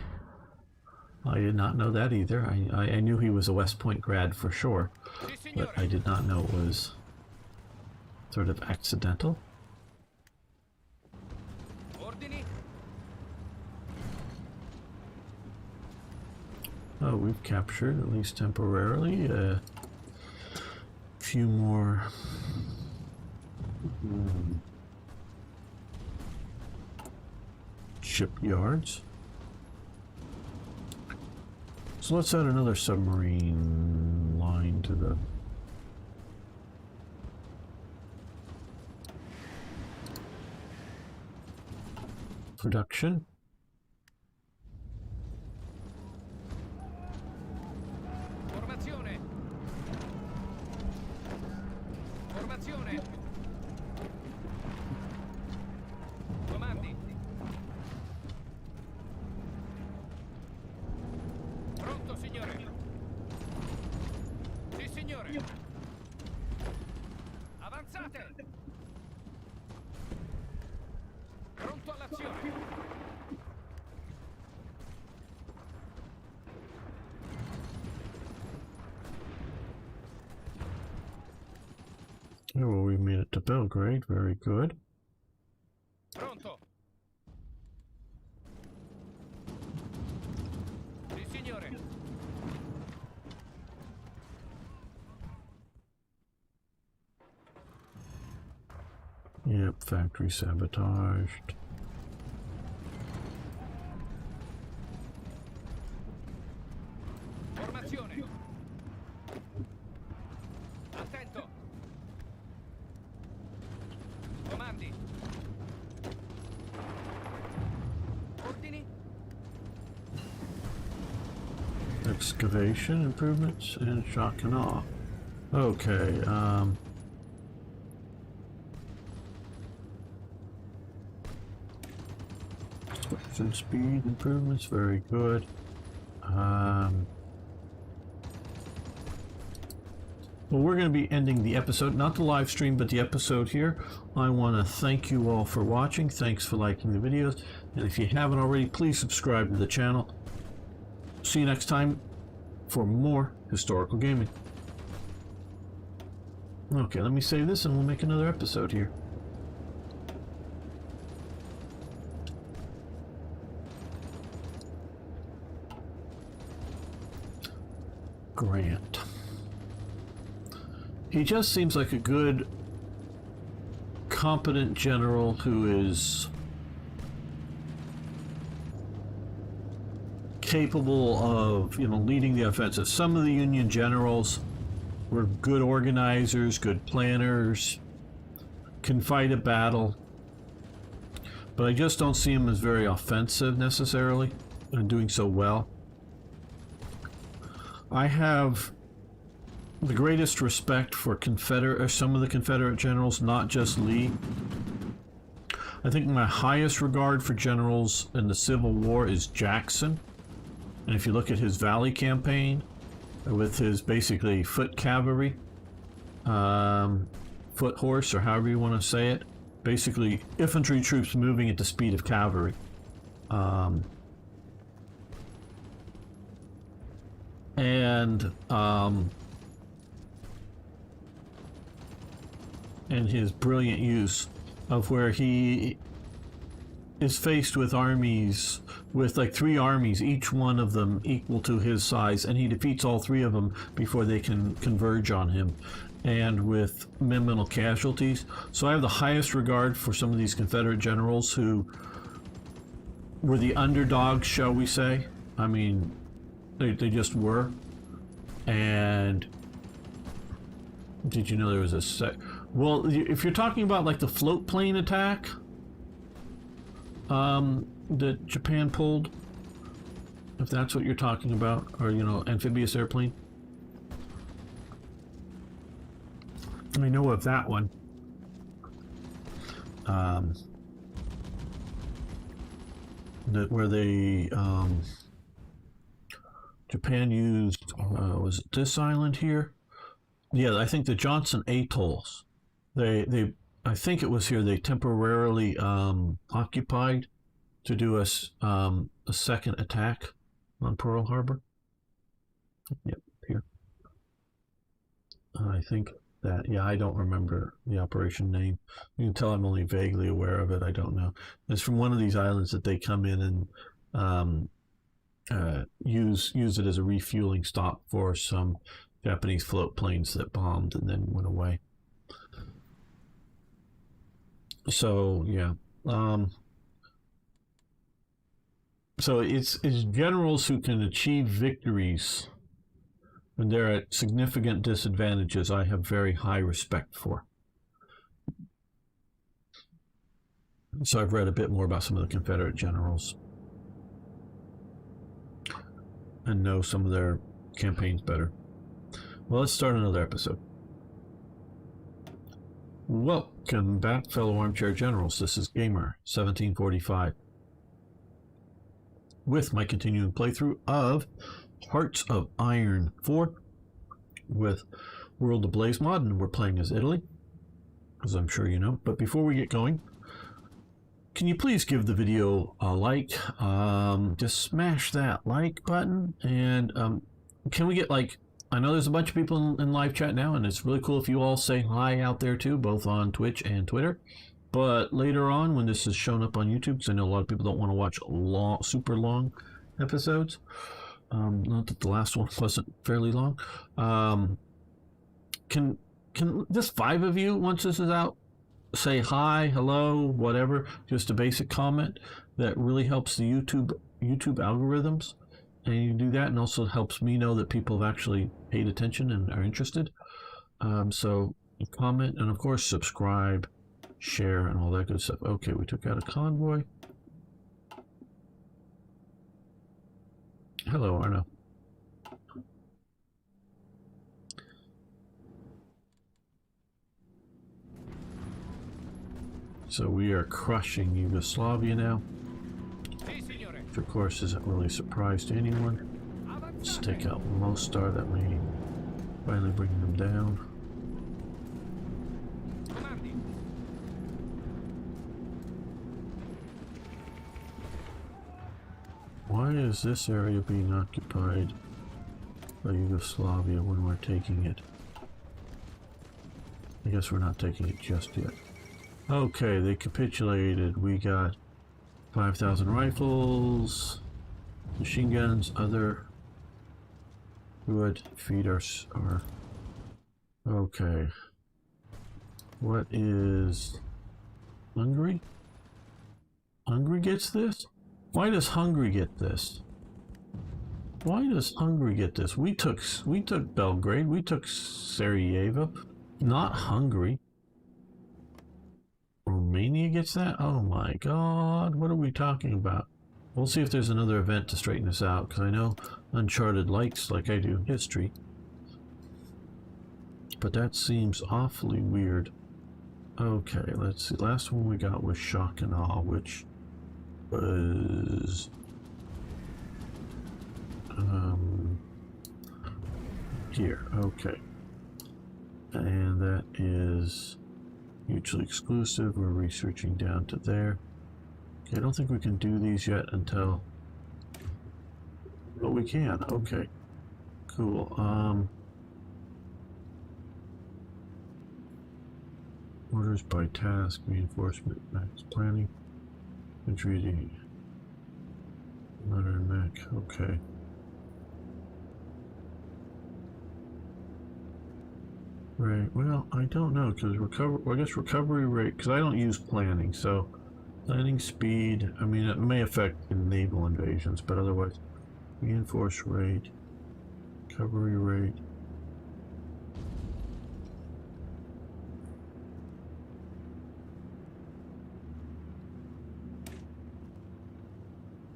I did not know that either. I knew he was a West Point grad for sure, Sì, but signore. I did not know it was sort of accidental. Ordini. Oh, we've captured, at least temporarily, a few more shipyards. So let's add another submarine line to the production. Formazione. Formazione. Comandi. Pronto, signore. Sì, signore. Avanzate. Pronto all'azione. Oh, well, we made it to Belgrade. Very good. Pronto. Sì, signore. Yep, factory sabotaged. Formazione. Attento. Comandi. Ordini. Excavation improvements and shock and awe. Okay, and speed improvements, very good. Well, we're going to be ending the episode, not the live stream, but the episode here. I want to thank you all for watching. Thanks for liking the videos. And if you haven't already, please subscribe to the channel. See you next time for more historical gaming. Okay, let me save this and we'll make another episode here. Grant. He just seems like a good, competent general who is capable of, leading the offensive. Some of the Union generals were good organizers, good planners, can fight a battle, but I just don't see him as very offensive necessarily and doing so well. I have the greatest respect for some of the Confederate generals, not just Lee. I think my highest regard for generals in the Civil War is Jackson. And if you look at his Valley campaign, with his basically foot cavalry, foot horse, or however you want to say it, basically infantry troops moving at the speed of cavalry. And his brilliant use of where he is faced with armies, with like 3 armies, each one of them equal to his size, and he defeats all 3 of them before they can converge on him, and with minimal casualties. So I have the highest regard for some of these Confederate generals who were the underdogs, shall we say. I mean, they just were. And did you know there was a well, if you're talking about like the float plane attack that Japan pulled, if that's what you're talking about, or amphibious airplane, I know of that one. Where they Japan used, was it this island here? Yeah, I think the Johnson Atolls. I think it was here they temporarily occupied to do a second attack on Pearl Harbor. Yep, here. I think that, yeah, I don't remember the operation name. You can tell I'm only vaguely aware of it. I don't know. It's from one of these islands that they come in and use it as a refueling stop for some Japanese float planes that bombed and then went away. So yeah, so it's generals who can achieve victories when they're at significant disadvantages. I have very high respect for. So I've read a bit more about some of the Confederate generals and know some of their campaigns better. Well, let's start another episode. Welcome back, fellow armchair generals. This is Gamer 1745 with my continuing playthrough of Hearts of Iron 4 with World Ablaze mod, and we're playing as Italy, as I'm sure you know. But before we get going, can you please give the video a like? Just smash that like button, and can we get, like, I know there's a bunch of people in live chat now, and it's really cool if you all say hi out there too, both on Twitch and Twitter. But later on, when this is shown up on YouTube, because I know a lot of people don't want to watch super long episodes. Not that the last one wasn't fairly long. Can just 5 of you, once this is out, say hi, hello, whatever, just a basic comment? That really helps the YouTube algorithms. And you do that, and also helps me know that people have actually paid attention and are interested. So comment, and of course subscribe, share, and all that good stuff. Okay, we took out a convoy. Hello, Arno. So we are crushing Yugoslavia now. Which of course isn't really a surprise to anyone. Let's take out Mostar. That may finally bring them down. Why is this area being occupied by Yugoslavia when we're taking it? I guess we're not taking it just yet. Okay, they capitulated. We got 5,000 rifles, machine guns, other. Good. Feed our. Okay. What is Hungary? Hungary gets this? Why does Hungary get this? Why does Hungary get this? We took Belgrade. We took Sarajevo. Not Hungary. Romania gets that? Oh my god, what are we talking about? We'll see if there's another event to straighten this out, because I know Uncharted likes, like I do, history. But that seems awfully weird. Okay, let's see. Last one we got was Shock and Awe, which was here. Okay. And that is mutually exclusive. We're researching down to there. Okay, I don't think we can do these yet until... But we can. Okay. Cool. Orders by task, reinforcement, max planning, entry, modern mech. Okay. Right, well, I don't know, because I guess recovery rate, because I don't use planning, so planning speed, I mean, it may affect naval invasions, but otherwise, reinforce rate, recovery rate.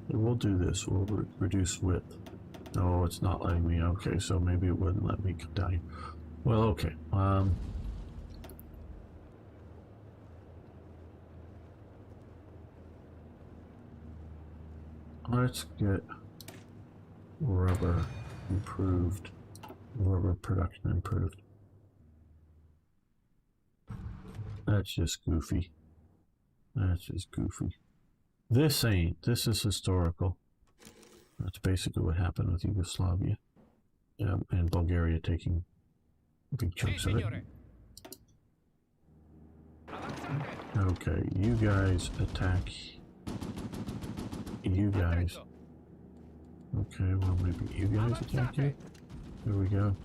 We'll do this, we'll reduce width. No, it's not letting me, okay, so maybe it wouldn't let me come down. Well, okay. Let's get rubber improved. Rubber production improved. That's just goofy. That's just goofy. This ain't. This is historical. That's basically what happened with Yugoslavia. And Bulgaria taking big chunks of it. Okay, you guys attack. You guys. Okay, well maybe you guys attack here. Here we go.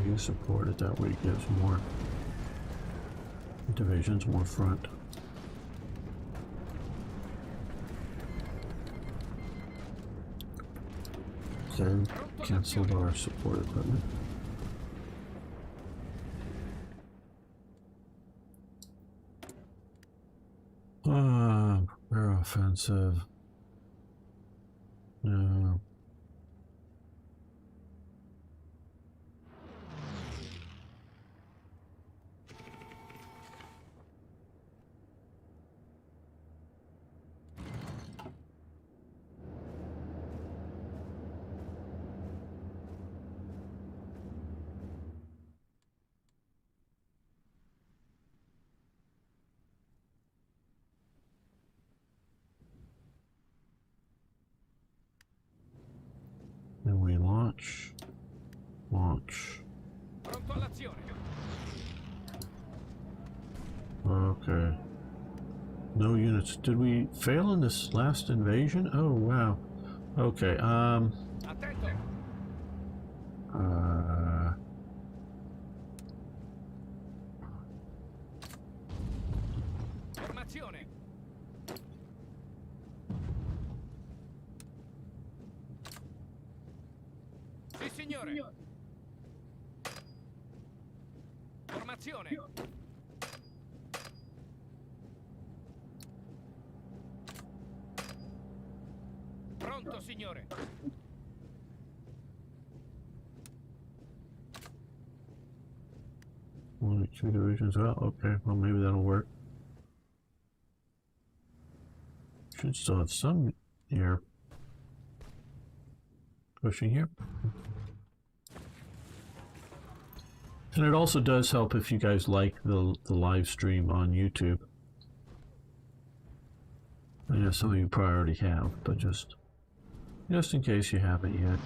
You support it, that way it gives more divisions, more front. Okay, canceled our support equipment. Air offensive. No. Then we launch. Launch. Okay. No units. Did we fail in this last invasion? Oh wow. Okay. Formazione. Sì, signore. Formazione. Pronto, signore. Only 2 divisions. Well, okay. Well, maybe that'll work. Should still have some air pushing here. And it also does help if you guys like the live stream on YouTube. I know some of you probably already have, but just in case you haven't yet.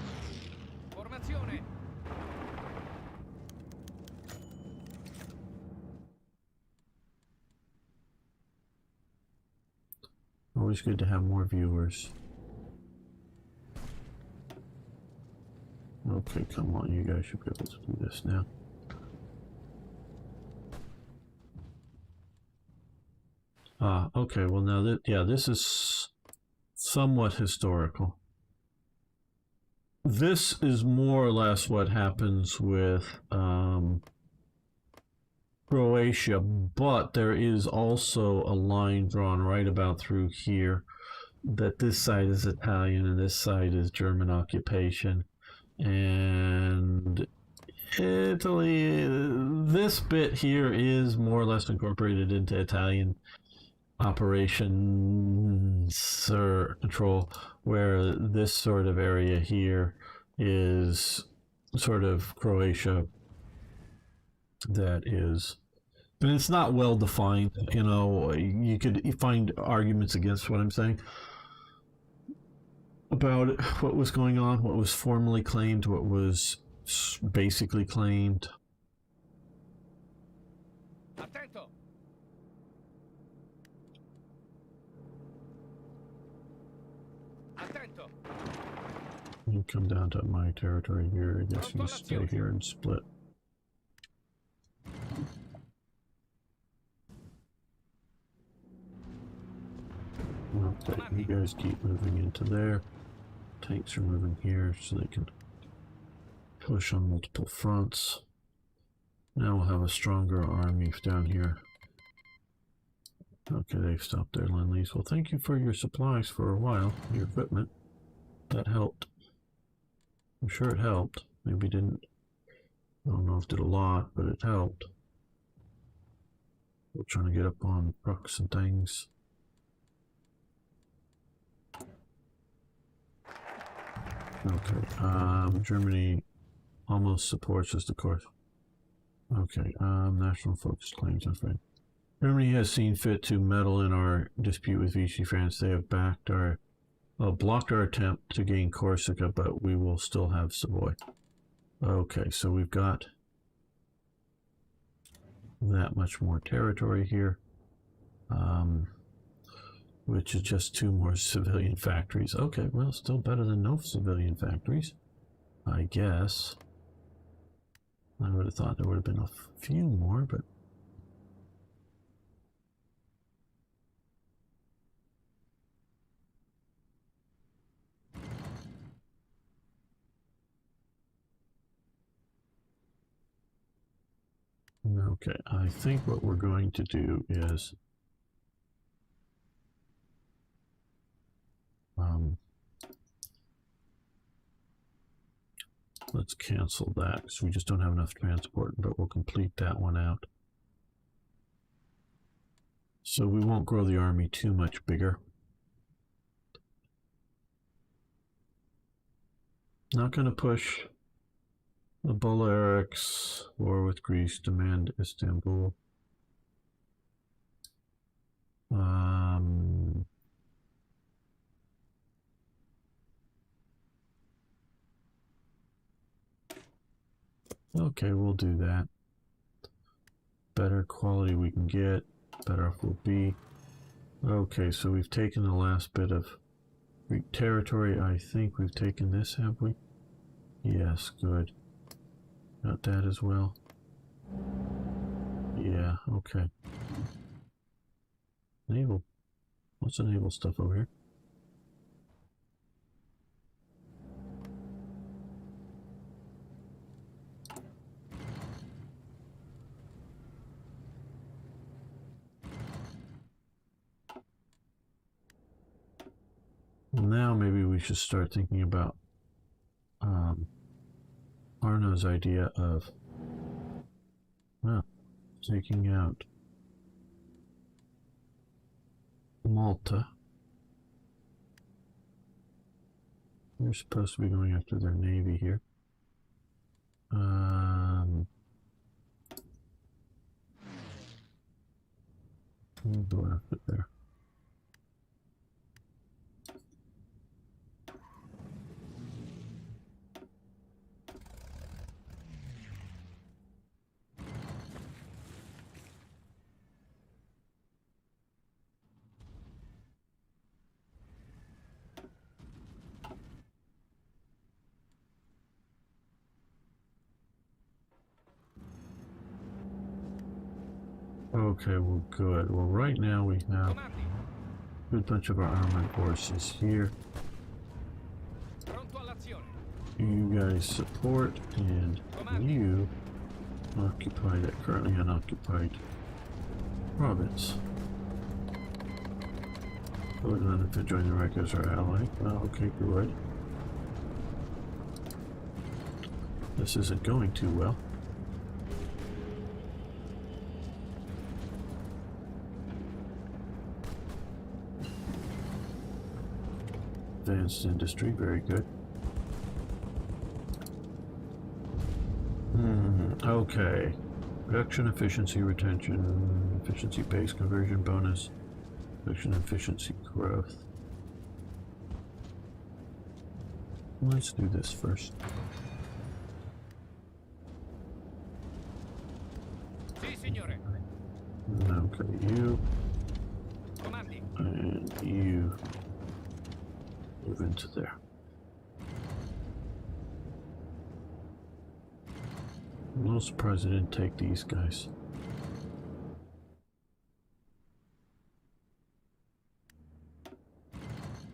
Formazione. Always good to have more viewers. Okay, come on, you guys should be able to do this now. Okay, well now yeah, this is somewhat historical. This is more or less what happens with Croatia, but there is also a line drawn right about through here that this side is Italian and this side is German occupation. And Italy, this bit here is more or less incorporated into Italian operations or control, where this sort of area here is sort of Croatia that is, and it's not well defined. You know, you could find arguments against what I'm saying about what was going on, what was formally claimed, what was basically claimed. Attento. Attento. You come down to my territory here. I guess you stay here and split. Okay, you guys keep moving into there. Tanks are moving here so they can push on multiple fronts. Now we'll have a stronger army down here. Okay, they've stopped their lend-lease. Well, thank you for your supplies for a while, your equipment. That helped. I'm sure it helped. Maybe didn't. I don't know if it did a lot, but it helped. We're trying to get up on trucks and things. Okay, Germany almost supports us, of course. Okay, national focus claims, I'm afraid. Germany has seen fit to meddle in our dispute with Vichy France. They have blocked our attempt to gain Corsica, but we will still have Savoy. Okay, so we've got that much more territory here, which is just 2 more civilian factories. Okay, well, still better than no civilian factories, I guess. I would have thought there would have been a few more, but okay, I think what we're going to do is let's cancel that because we just don't have enough transport, but we'll complete that one out. So we won't grow the army too much bigger. Not going to push the Balearics, war with Greece, demand Istanbul. Okay, we'll do that. Better quality we can get, better off we'll be. Okay, so we've taken the last bit of Greek territory. I think we've taken this, have we? Yes, good. Got that as well. Yeah, okay. Naval. What's the naval stuff over here? Now maybe we should start thinking about Arno's idea of, well, taking out Malta. We're supposed to be going after their navy here. We'll go after there. Okay, well, good. Well, right now we have a good bunch of our armored forces here. You guys support, and you occupy that currently unoccupied province. We're going to join the Reich as our ally. Oh, okay, good. This isn't going too well. Advanced industry, very good. Okay. Production efficiency retention, efficiency base conversion bonus, production efficiency growth. Let's do this first. Sì, signore. Okay, you Comandi. and you move into there. I'm a little surprised I didn't take these guys.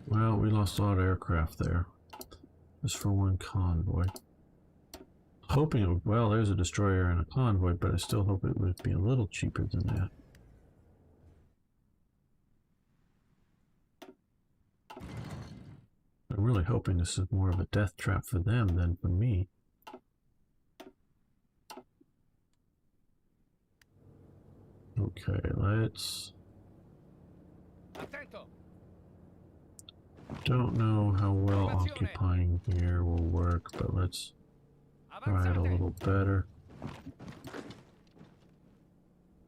Well, we lost a lot of aircraft there. Just for one convoy. Hoping it would, well, there's a destroyer and a convoy, but I still hope it would be a little cheaper than that. I'm really hoping this is more of a death trap for them than for me. Okay, let's... Attento. Don't know how well occupying here will work, but let's try it a Avanzate. little better.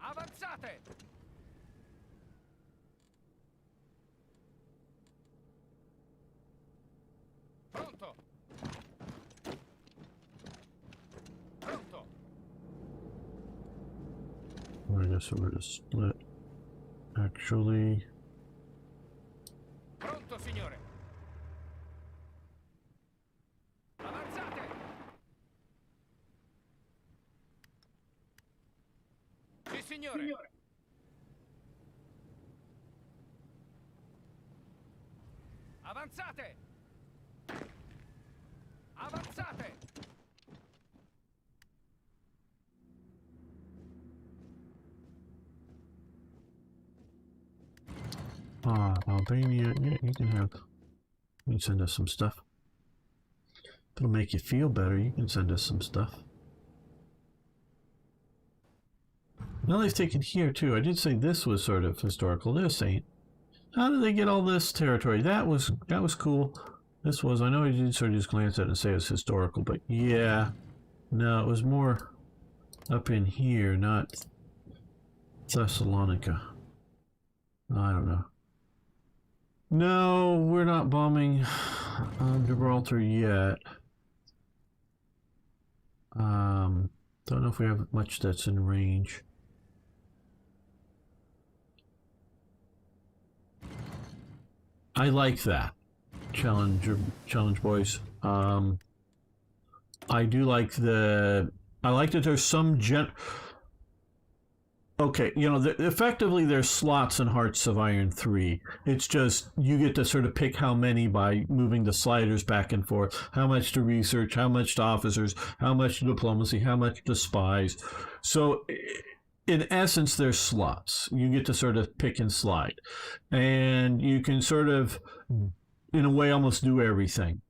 Avanzate. Pronto. Pronto. I guess we're going to split. Actually, Pronto, signore. Avanzate. Sì, signore. Avanzate. Avanzate. Albania, yeah, you can send us some stuff. If it'll make you feel better, you can send us some stuff. Now they've taken here too. I did say this was sort of historical. This ain't. How did they get all this territory? That was cool. This was, I know I did sort of just glance at it and say it was historical, but yeah. No, it was more up in here, not Thessalonica. I don't know. No, we're not bombing Gibraltar yet. Don't know if we have much that's in range. I like that challenge, boys. I do like I like that there's some okay, you know, effectively there's slots in Hearts of Iron 3. It's just you get to sort of pick how many by moving the sliders back and forth. How much to research, how much to officers, how much to diplomacy, how much to spies. So in essence, there's slots. You get to sort of pick and slide. And you can sort of, in a way, almost do everything.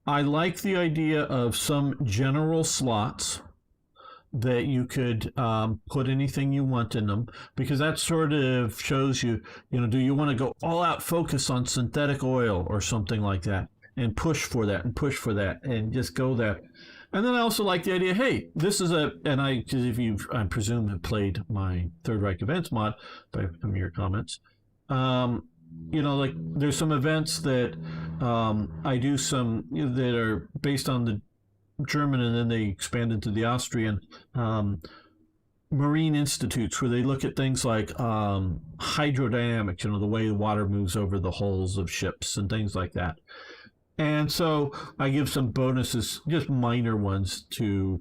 I like the idea of some general slots that you could put anything you want in them, because that sort of shows you, you know, do you want to go all out focus on synthetic oil or something like that and push for that and just go there. And then I also like the idea, hey, this is because if you, I presume, have played my Third Reich events mod by some of your comments, you know, like there's some events that I do some, you know, that are based on the German, and then they expand into the Austrian marine institutes, where they look at things like hydrodynamics, you know, the way the water moves over the hulls of ships and things like that. And so I give some bonuses, just minor ones, to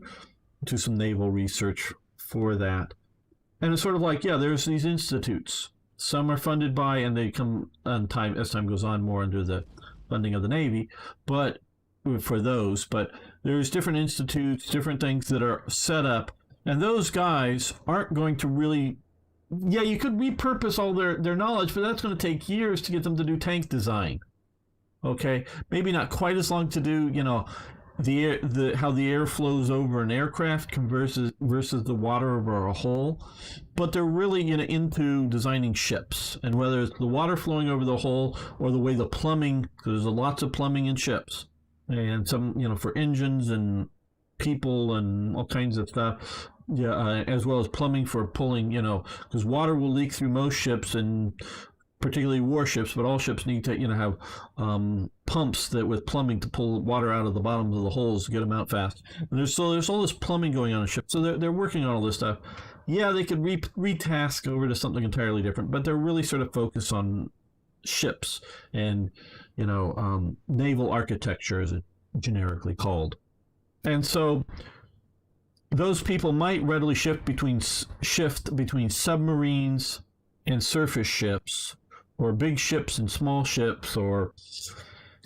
some naval research for that. And it's sort of like, yeah, there's these institutes. Some are funded by, and they come on time as time goes on, more under the funding of the Navy, but for those. But there's different institutes, different things that are set up, and those guys aren't going to really. Yeah, you could repurpose all their knowledge, but that's going to take years to get them to do tank design. Okay, maybe not quite as long to do, you know, how the air flows over an aircraft versus the water over a hull, but they're really, you know, into designing ships, and whether it's the water flowing over the hull or the way the plumbing, because there's lots of plumbing in ships, and some, you know, for engines and people and all kinds of stuff. Yeah, as well as plumbing for pulling, you know, because water will leak through most ships, and particularly warships, but all ships need to, you know, have pumps that with plumbing to pull water out of the bottom of the holes to get them out fast. And there's all this plumbing going on a ship, so they're working on all this stuff. Yeah, they could retask over to something entirely different, but they're really sort of focused on ships and, you know, naval architecture, as it's generically called. And so those people might readily shift between submarines and surface ships, or big ships and small ships, or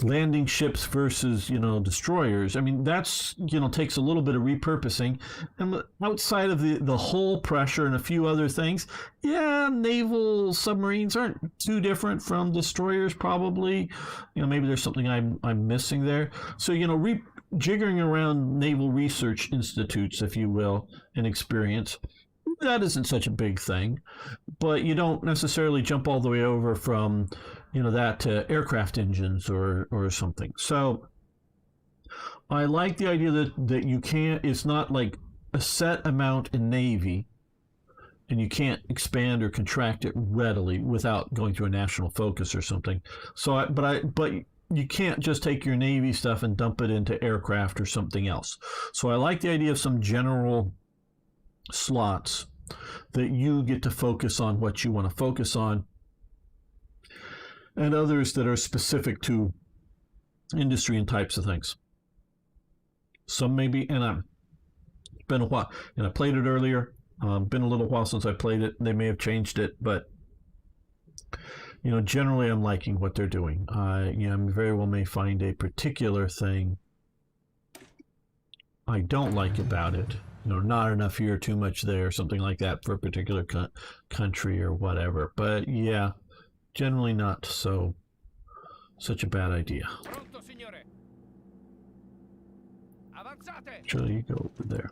landing ships versus, you know, destroyers. I mean, that's, you know, takes a little bit of repurposing. And outside of the hull pressure and a few other things, yeah, naval submarines aren't too different from destroyers, probably. You know, maybe there's something I'm missing there. So, you know, jiggering around naval research institutes, if you will, and experience, that isn't such a big thing, but you don't necessarily jump all the way over from, that to aircraft engines or something. So I like the idea that you can't. It's not like a set amount in Navy, and you can't expand or contract it readily without going through a national focus or something. So, but you can't just take your Navy stuff and dump it into aircraft or something else. So I like the idea of some general slots that you get to focus on what you want to focus on, and others that are specific to industry and types of things. Some maybe, and it's been a while, and I played it earlier. Been a little while since I played it. They may have changed it, but generally I'm liking what they're doing. I very well may find a particular thing I don't like about it. Not enough here, too much there, something like that for a particular country or whatever. But yeah, generally not such a bad idea. Pronto, signore. Avanzate. Actually, you go over there.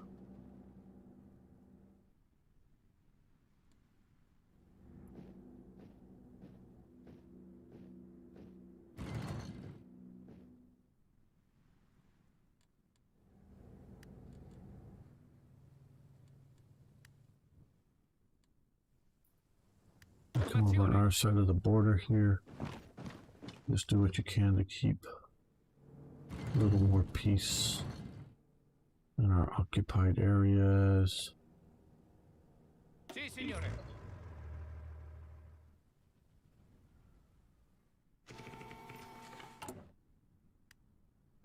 Come over on our side of the border here. Just do what you can to keep a little more peace in our occupied areas. Sì, signore.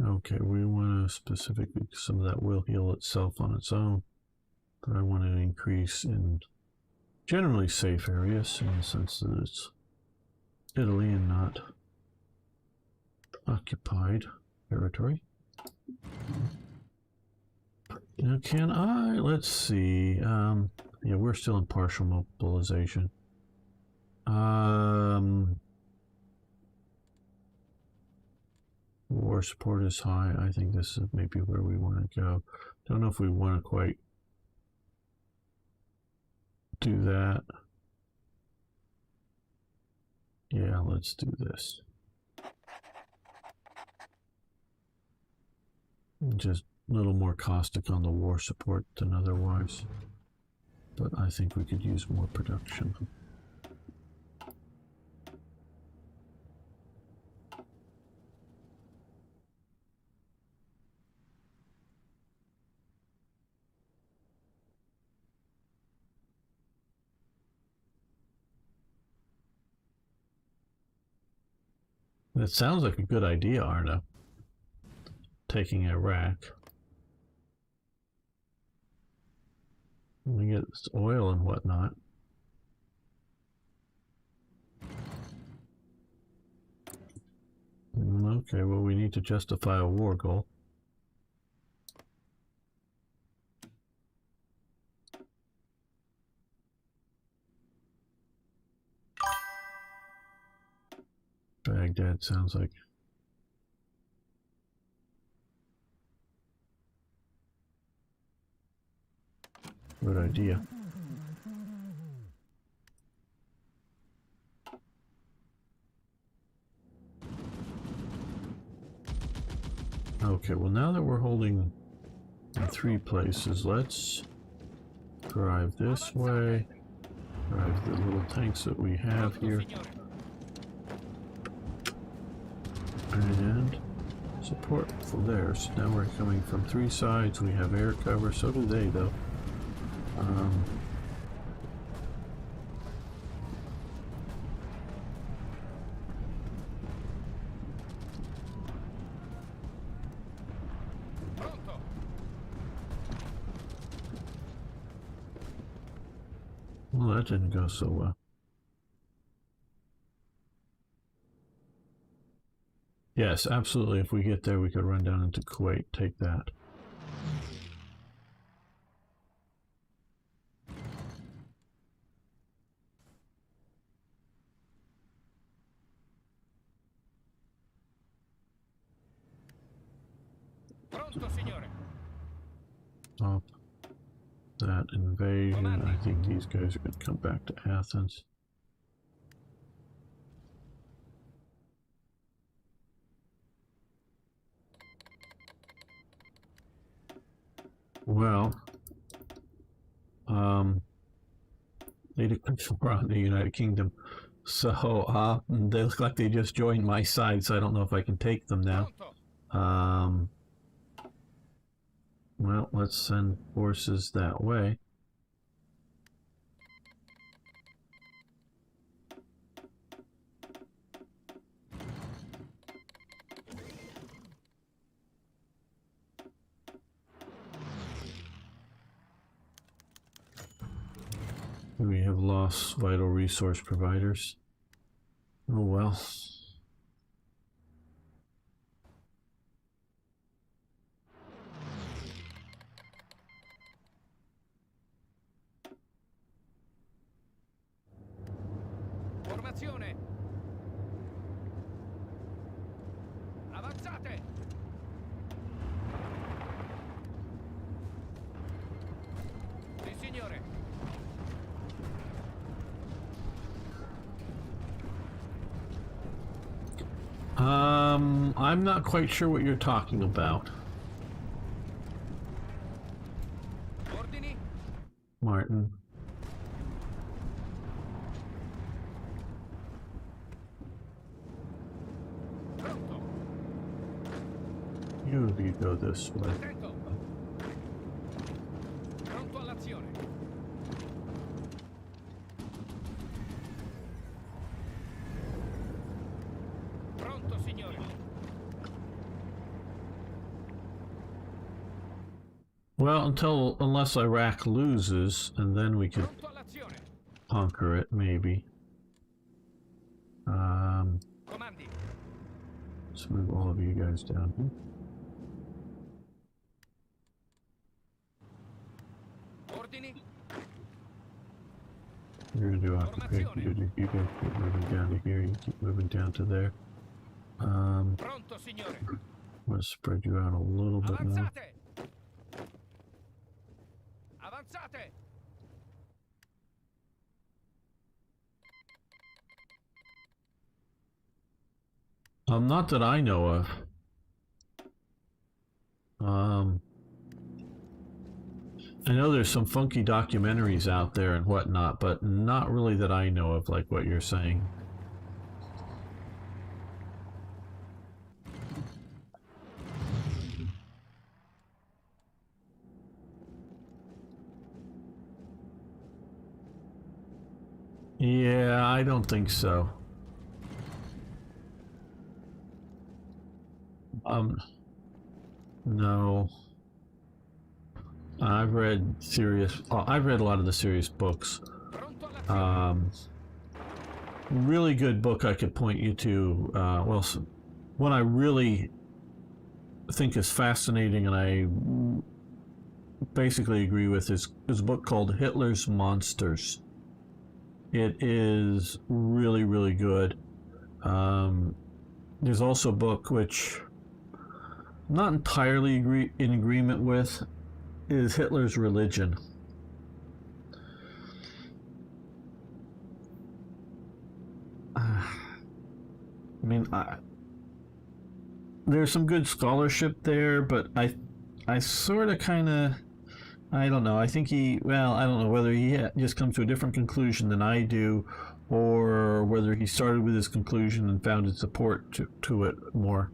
Okay, we want to specifically, some of that will heal itself on its own, but I want to increase in generally safe areas in the sense that it's Italy and not occupied territory. Now, can I, let's see, yeah, we're still in partial mobilization. War support is high. I think this is maybe where we want to go. Don't know if we want to quite do that. Yeah, let's do this. Just a little more caustic on the war support than otherwise. But I think we could use more production. It sounds like a good idea, Arna. Taking Iraq. We get oil and whatnot. Okay, well, we need to justify a war goal. Baghdad sounds like a good idea. Okay, well, now that we're holding in 3 places, let's drive this way, drive the little tanks that we have here, and support for there. So now we're coming from 3 sides. We have air cover. So do they, though. Pronto. Well, that didn't go so well. Yes, absolutely. If we get there, we could run down into Kuwait, take that. Pronto, signore. Stop. that invasion. I think these guys are going to come back to Athens. Well, they declared war on the United Kingdom, so they look like they just joined my side. So I don't know if I can take them now. Pronto. Well, let's send forces that way. We have lost vital resource providers. Oh well. Formazione. Avanzate. Sì, signore. I'm not quite sure what you're talking about, Ordini. Martin. Pronto. You go this way. Attento. Pronto all'azione. Pronto, signore. Well, unless Iraq loses, and then we could Pronto all'azione. conquer it, maybe. Comandi. Let's move all of you guys down here. Ordini. You're gonna do occupation. You guys keep moving down to here. You keep moving down to there. Pronto, signore. I'm gonna spread you out a little bit now. Avanzate. Avanzate. Not that I know of. I know there's some funky documentaries out there and whatnot, but not really that I know of, like what you're saying. Yeah, I don't think so. No. I've read I've read a lot of the serious books. Pronto all'azione. Really good book I could point you to. Well, one I really think is fascinating and I basically agree with is a book called Hitler's Monsters. It is really, really good. There's also a book which I'm not entirely in agreement with, is Hitler's Religion. There's some good scholarship there, but I sort of kind of, I don't know. I think I don't know whether he just comes to a different conclusion than I do, or whether he started with his conclusion and found his support to it more.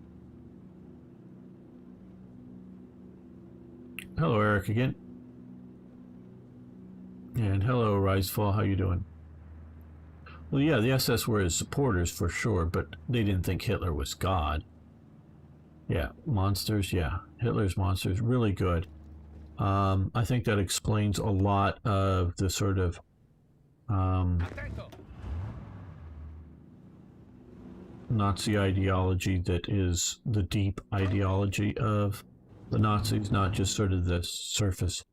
Hello, Eric again. And hello, Risefall. How you doing? Well, yeah, the SS were his supporters for sure, but they didn't think Hitler was God. Yeah, Monsters, yeah. Hitler's Monsters, really good. I think that explains a lot of the sort of Attento. Nazi ideology that is the deep ideology of the Nazis, not just sort of the surface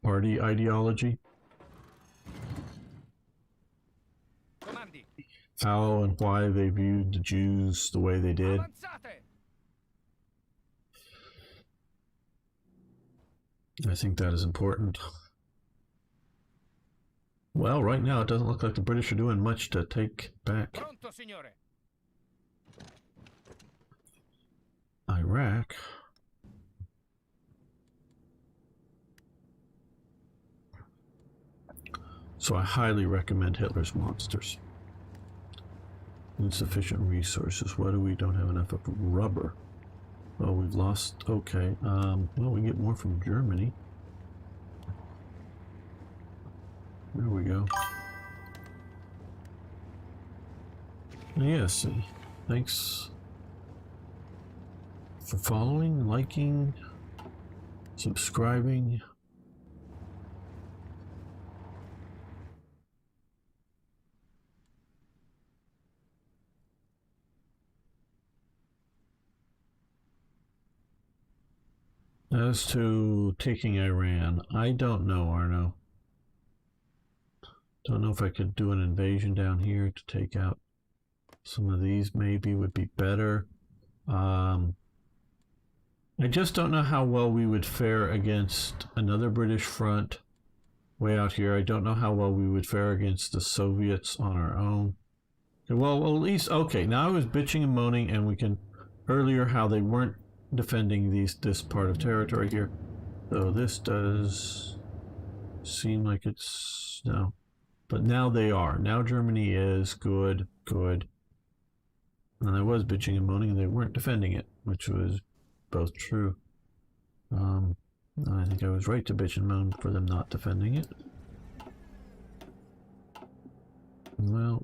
party ideology. Comandi. How and why they viewed the Jews the way they did. Avanzate. I think that is important. Well, right now it doesn't look like the British are doing much to take back Pronto, signore. Iraq. So I highly recommend Hitler's Monsters. Insufficient resources. What do we don't have enough of rubber? Oh, we've lost. Okay. Well, we get more from Germany. There we go. Yes. Thanks for following, liking, subscribing. As to taking Iran, I don't know, Arno. Don't know if I could do an invasion down here to take out some of these. Maybe would be better. I just don't know how well we would fare against another British front way out here. I don't know how well we would fare against the Soviets on our own. Well, at least, okay, now I was bitching and moaning, and we can, earlier, how they weren't defending this part of territory here. So this does seem like it's, no. But now they are. Now Germany is good. And I was bitching and moaning, and they weren't defending it, which was both true. I think I was right to bitch and moan for them not defending it. Well,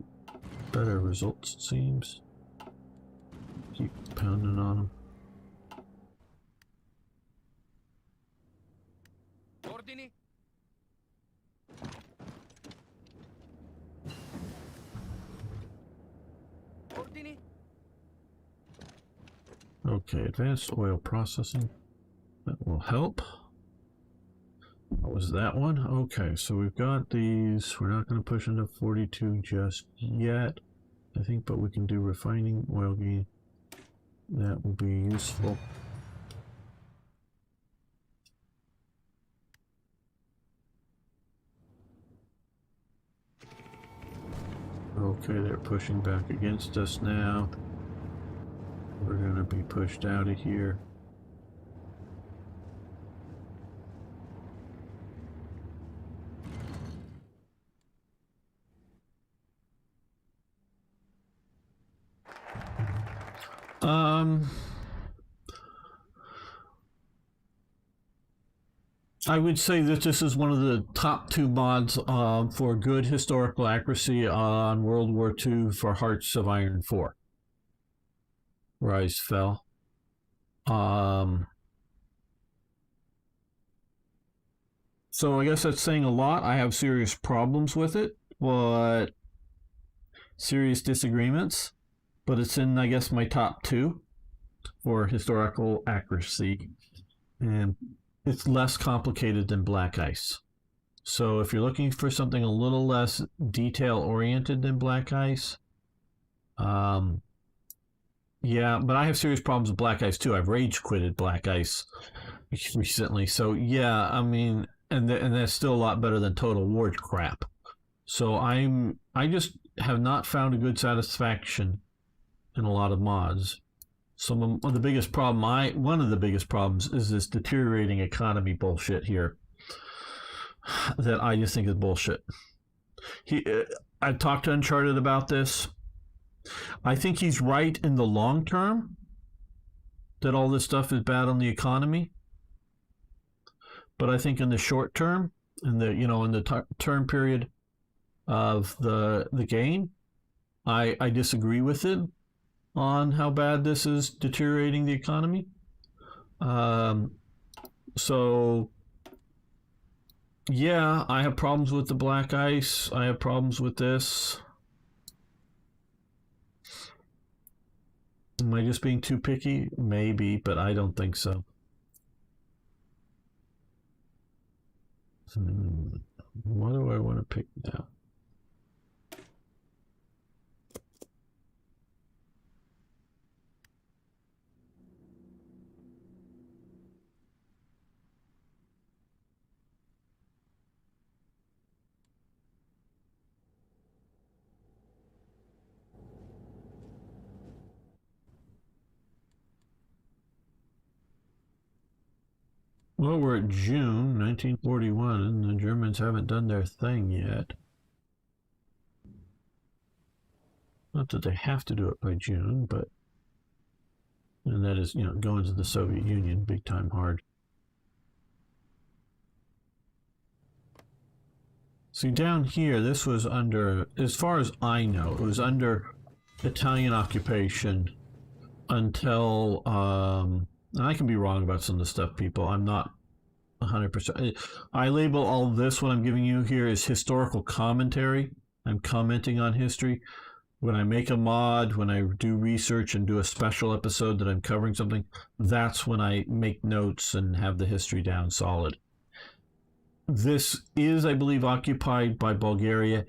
better results, it seems. Keep pounding on them. Ordini. Ordini. Okay, advanced oil processing. That will help. What was that one? Okay, so we've got these. We're not going to push into 42 just yet, I think, but we can do refining oil gain. That will be useful. Okay, they're pushing back against us now. We're going to be pushed out of here. I would say that this is one of the top two mods for good historical accuracy on World War II for Hearts of Iron 4. Rise fell. So I guess that's saying a lot. I have serious problems with it, but serious disagreements. But it's in, I guess, my top two for historical accuracy. And it's less complicated than Black Ice. So if you're looking for something a little less detail-oriented than Black Ice, yeah, but I have serious problems with Black Ice too. I've rage quitted Black Ice recently. So yeah, I mean, and that's still a lot better than Total War crap. So I just have not found a good satisfaction in a lot of mods. One of the biggest problems is this deteriorating economy bullshit here that I just think is bullshit. I've talked to Uncharted about this. I think he's right in the long term that all this stuff is bad on the economy, but I think in the short term, in the term period of the game, I disagree with it on how bad this is deteriorating the economy. So yeah, I have problems with the Black Ice. I have problems with this. Am I just being too picky? Maybe, but I don't think so. What do I want to pick now? Well, we're at June 1941, and the Germans haven't done their thing yet. Not that they have to do it by June, but... And that is, going to the Soviet Union, big time hard. See, down here, this was under, as far as I know, it was under Italian occupation until, and I can be wrong about some of the stuff, people. I'm not 100%. I label all this, what I'm giving you here, is historical commentary. I'm commenting on history. When I make a mod, when I do research and do a special episode that I'm covering something, that's when I make notes and have the history down solid. This is, I believe, occupied by Bulgaria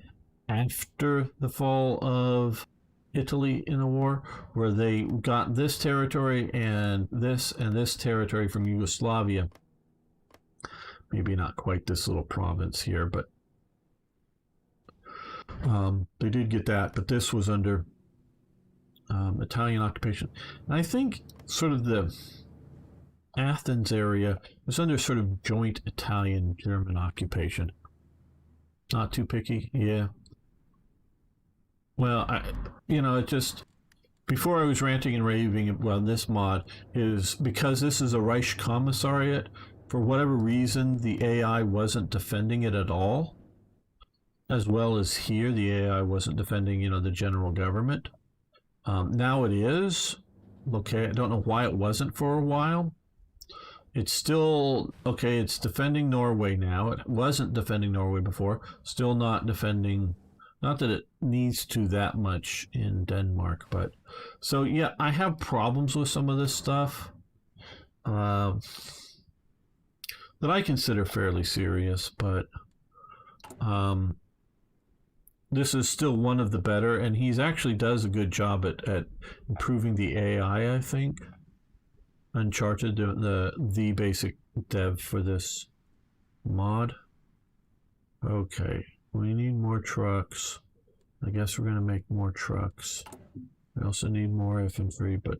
after the fall of Italy in the war, where they got this territory and this territory from Yugoslavia. Maybe not quite this little province here, but they did get that, but this was under Italian occupation. And I think sort of the Athens area was under sort of joint Italian-German occupation. Not too picky, yeah. Well, it just, before I was ranting and raving about this mod, is because this is a Reich Commissariat, for whatever reason, the AI wasn't defending it at all. As well as here, the AI wasn't defending, the general government. Now it is. Okay, I don't know why it wasn't for a while. It's still, okay, it's defending Norway now. It wasn't defending Norway before. Still not defending, not that it needs to that much in Denmark, but... So, yeah, I have problems with some of this stuff that I consider fairly serious, but... this is still one of the better, and he's actually does a good job at improving the AI, I think. Uncharted, the basic dev for this mod. Okay, we need more trucks. I guess we're going to make more trucks. We also need more infantry, but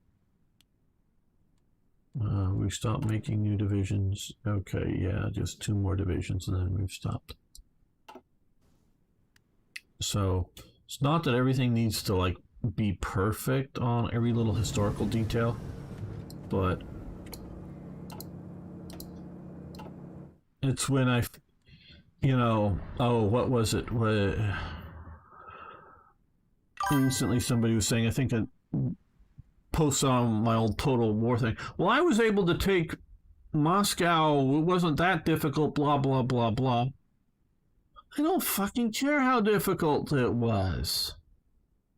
we stopped making new divisions. Okay, yeah, just 2 more divisions, and then we've stopped. So it's not that everything needs to like be perfect on every little historical detail, but it's when I, what was it? Recently somebody was saying, I think a post on my old Total War thing. Well, I was able to take Moscow. It wasn't that difficult, blah, blah, blah, blah. I don't fucking care how difficult it was.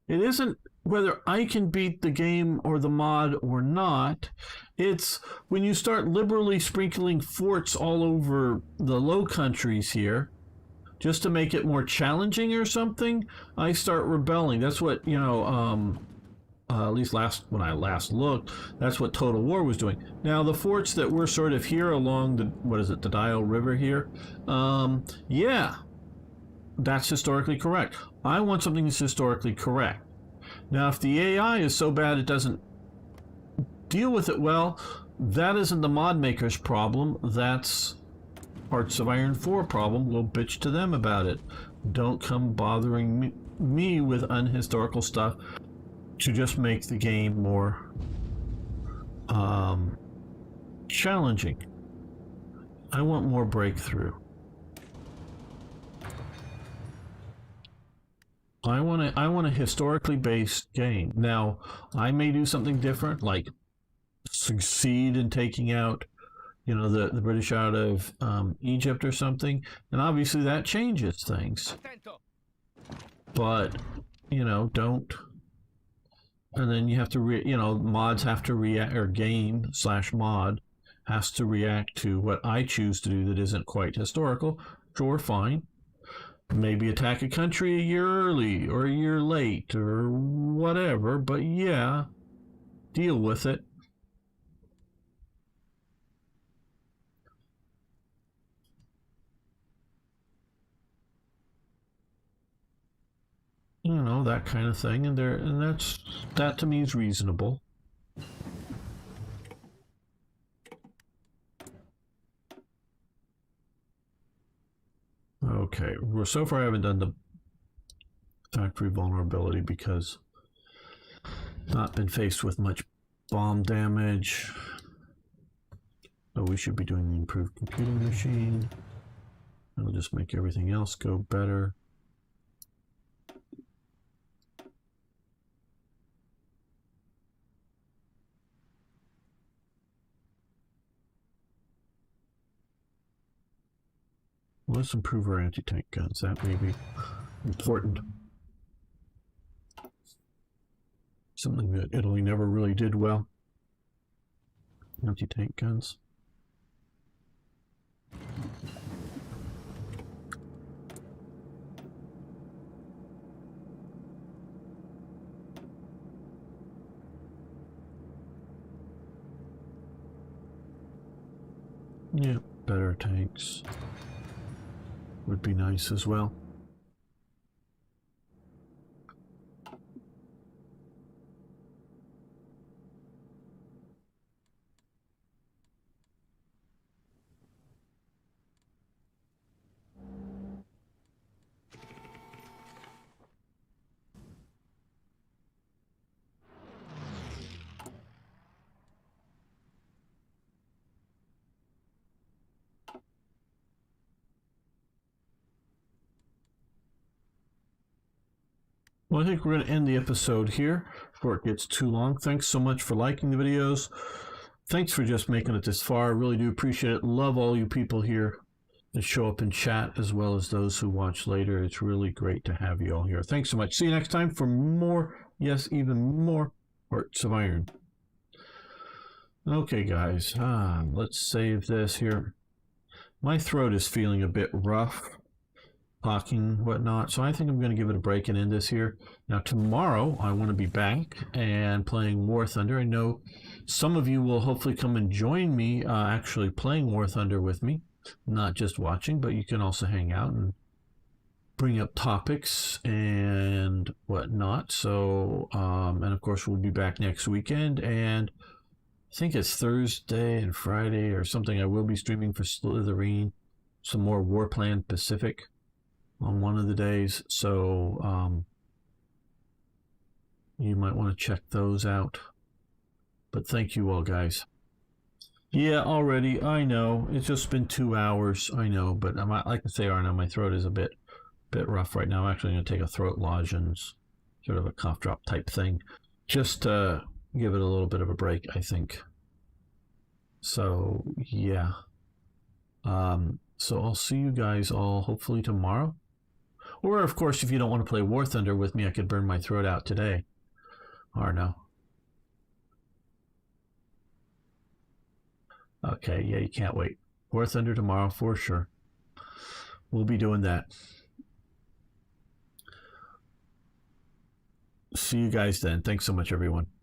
It isn't whether I can beat the game or the mod or not. It's when you start liberally sprinkling forts all over the Low Countries here, just to make it more challenging or something, I start rebelling. That's what, at least when I last looked, that's what Total War was doing. Now, the forts that were sort of here along the Dial River here, yeah. That's historically correct. I want something that's historically correct. Now, if the AI is so bad it doesn't deal with it well, that isn't the mod maker's problem. That's Hearts of Iron 4 problem. We'll bitch to them about it. Don't come bothering me with unhistorical stuff to just make the game more challenging. I want more breakthrough. I want a historically based game. Now, I may do something different, like succeed in taking out, the British out of Egypt or something, and obviously that changes things. But, don't. And then you have to, mods have to react, or game/mod has to react to what I choose to do that isn't quite historical. Sure, fine. Maybe attack a country a year early or a year late or whatever, but yeah, deal with it. That kind of thing, and that to me is reasonable. Okay, well, so far I haven't done the factory vulnerability because not been faced with much bomb damage. So we should be doing the improved computing machine. It'll just make everything else go better. Let's improve our anti-tank guns. That may be important. Something that Italy never really did well. Anti-tank guns. Yeah, better tanks would be nice as well. Well, I think we're going to end the episode here before it gets too long. Thanks so much for liking the videos. Thanks for just making it this far. I really do appreciate it. Love all you people here that show up in chat as well as those who watch later. It's really great to have you all here. Thanks so much. See you next time for more, yes, even more Hearts of Iron. Okay, guys, let's save this here. My throat is feeling a bit rough, talking, whatnot, so I think I'm going to give it a break and end this here. Now, tomorrow, I want to be back and playing War Thunder. I know some of you will hopefully come and join me actually playing War Thunder with me, not just watching, but you can also hang out and bring up topics and whatnot. So, and of course, we'll be back next weekend, and I think it's Thursday and Friday or something. I will be streaming for Slytherin, some more Warplan Pacific on one of the days, so you might want to check those out. But thank you all, guys. Yeah, already, I know. It's just been 2 hours, I know, but like I say, Arno, my throat is a bit rough right now. I'm actually going to take a throat lozenge, sort of a cough drop type thing, just to give it a little bit of a break, I think. So, yeah. So I'll see you guys all hopefully tomorrow. Or, of course, if you don't want to play War Thunder with me, I could burn my throat out today. Or no. Okay, yeah, you can't wait. War Thunder tomorrow for sure. We'll be doing that. See you guys then. Thanks so much, everyone.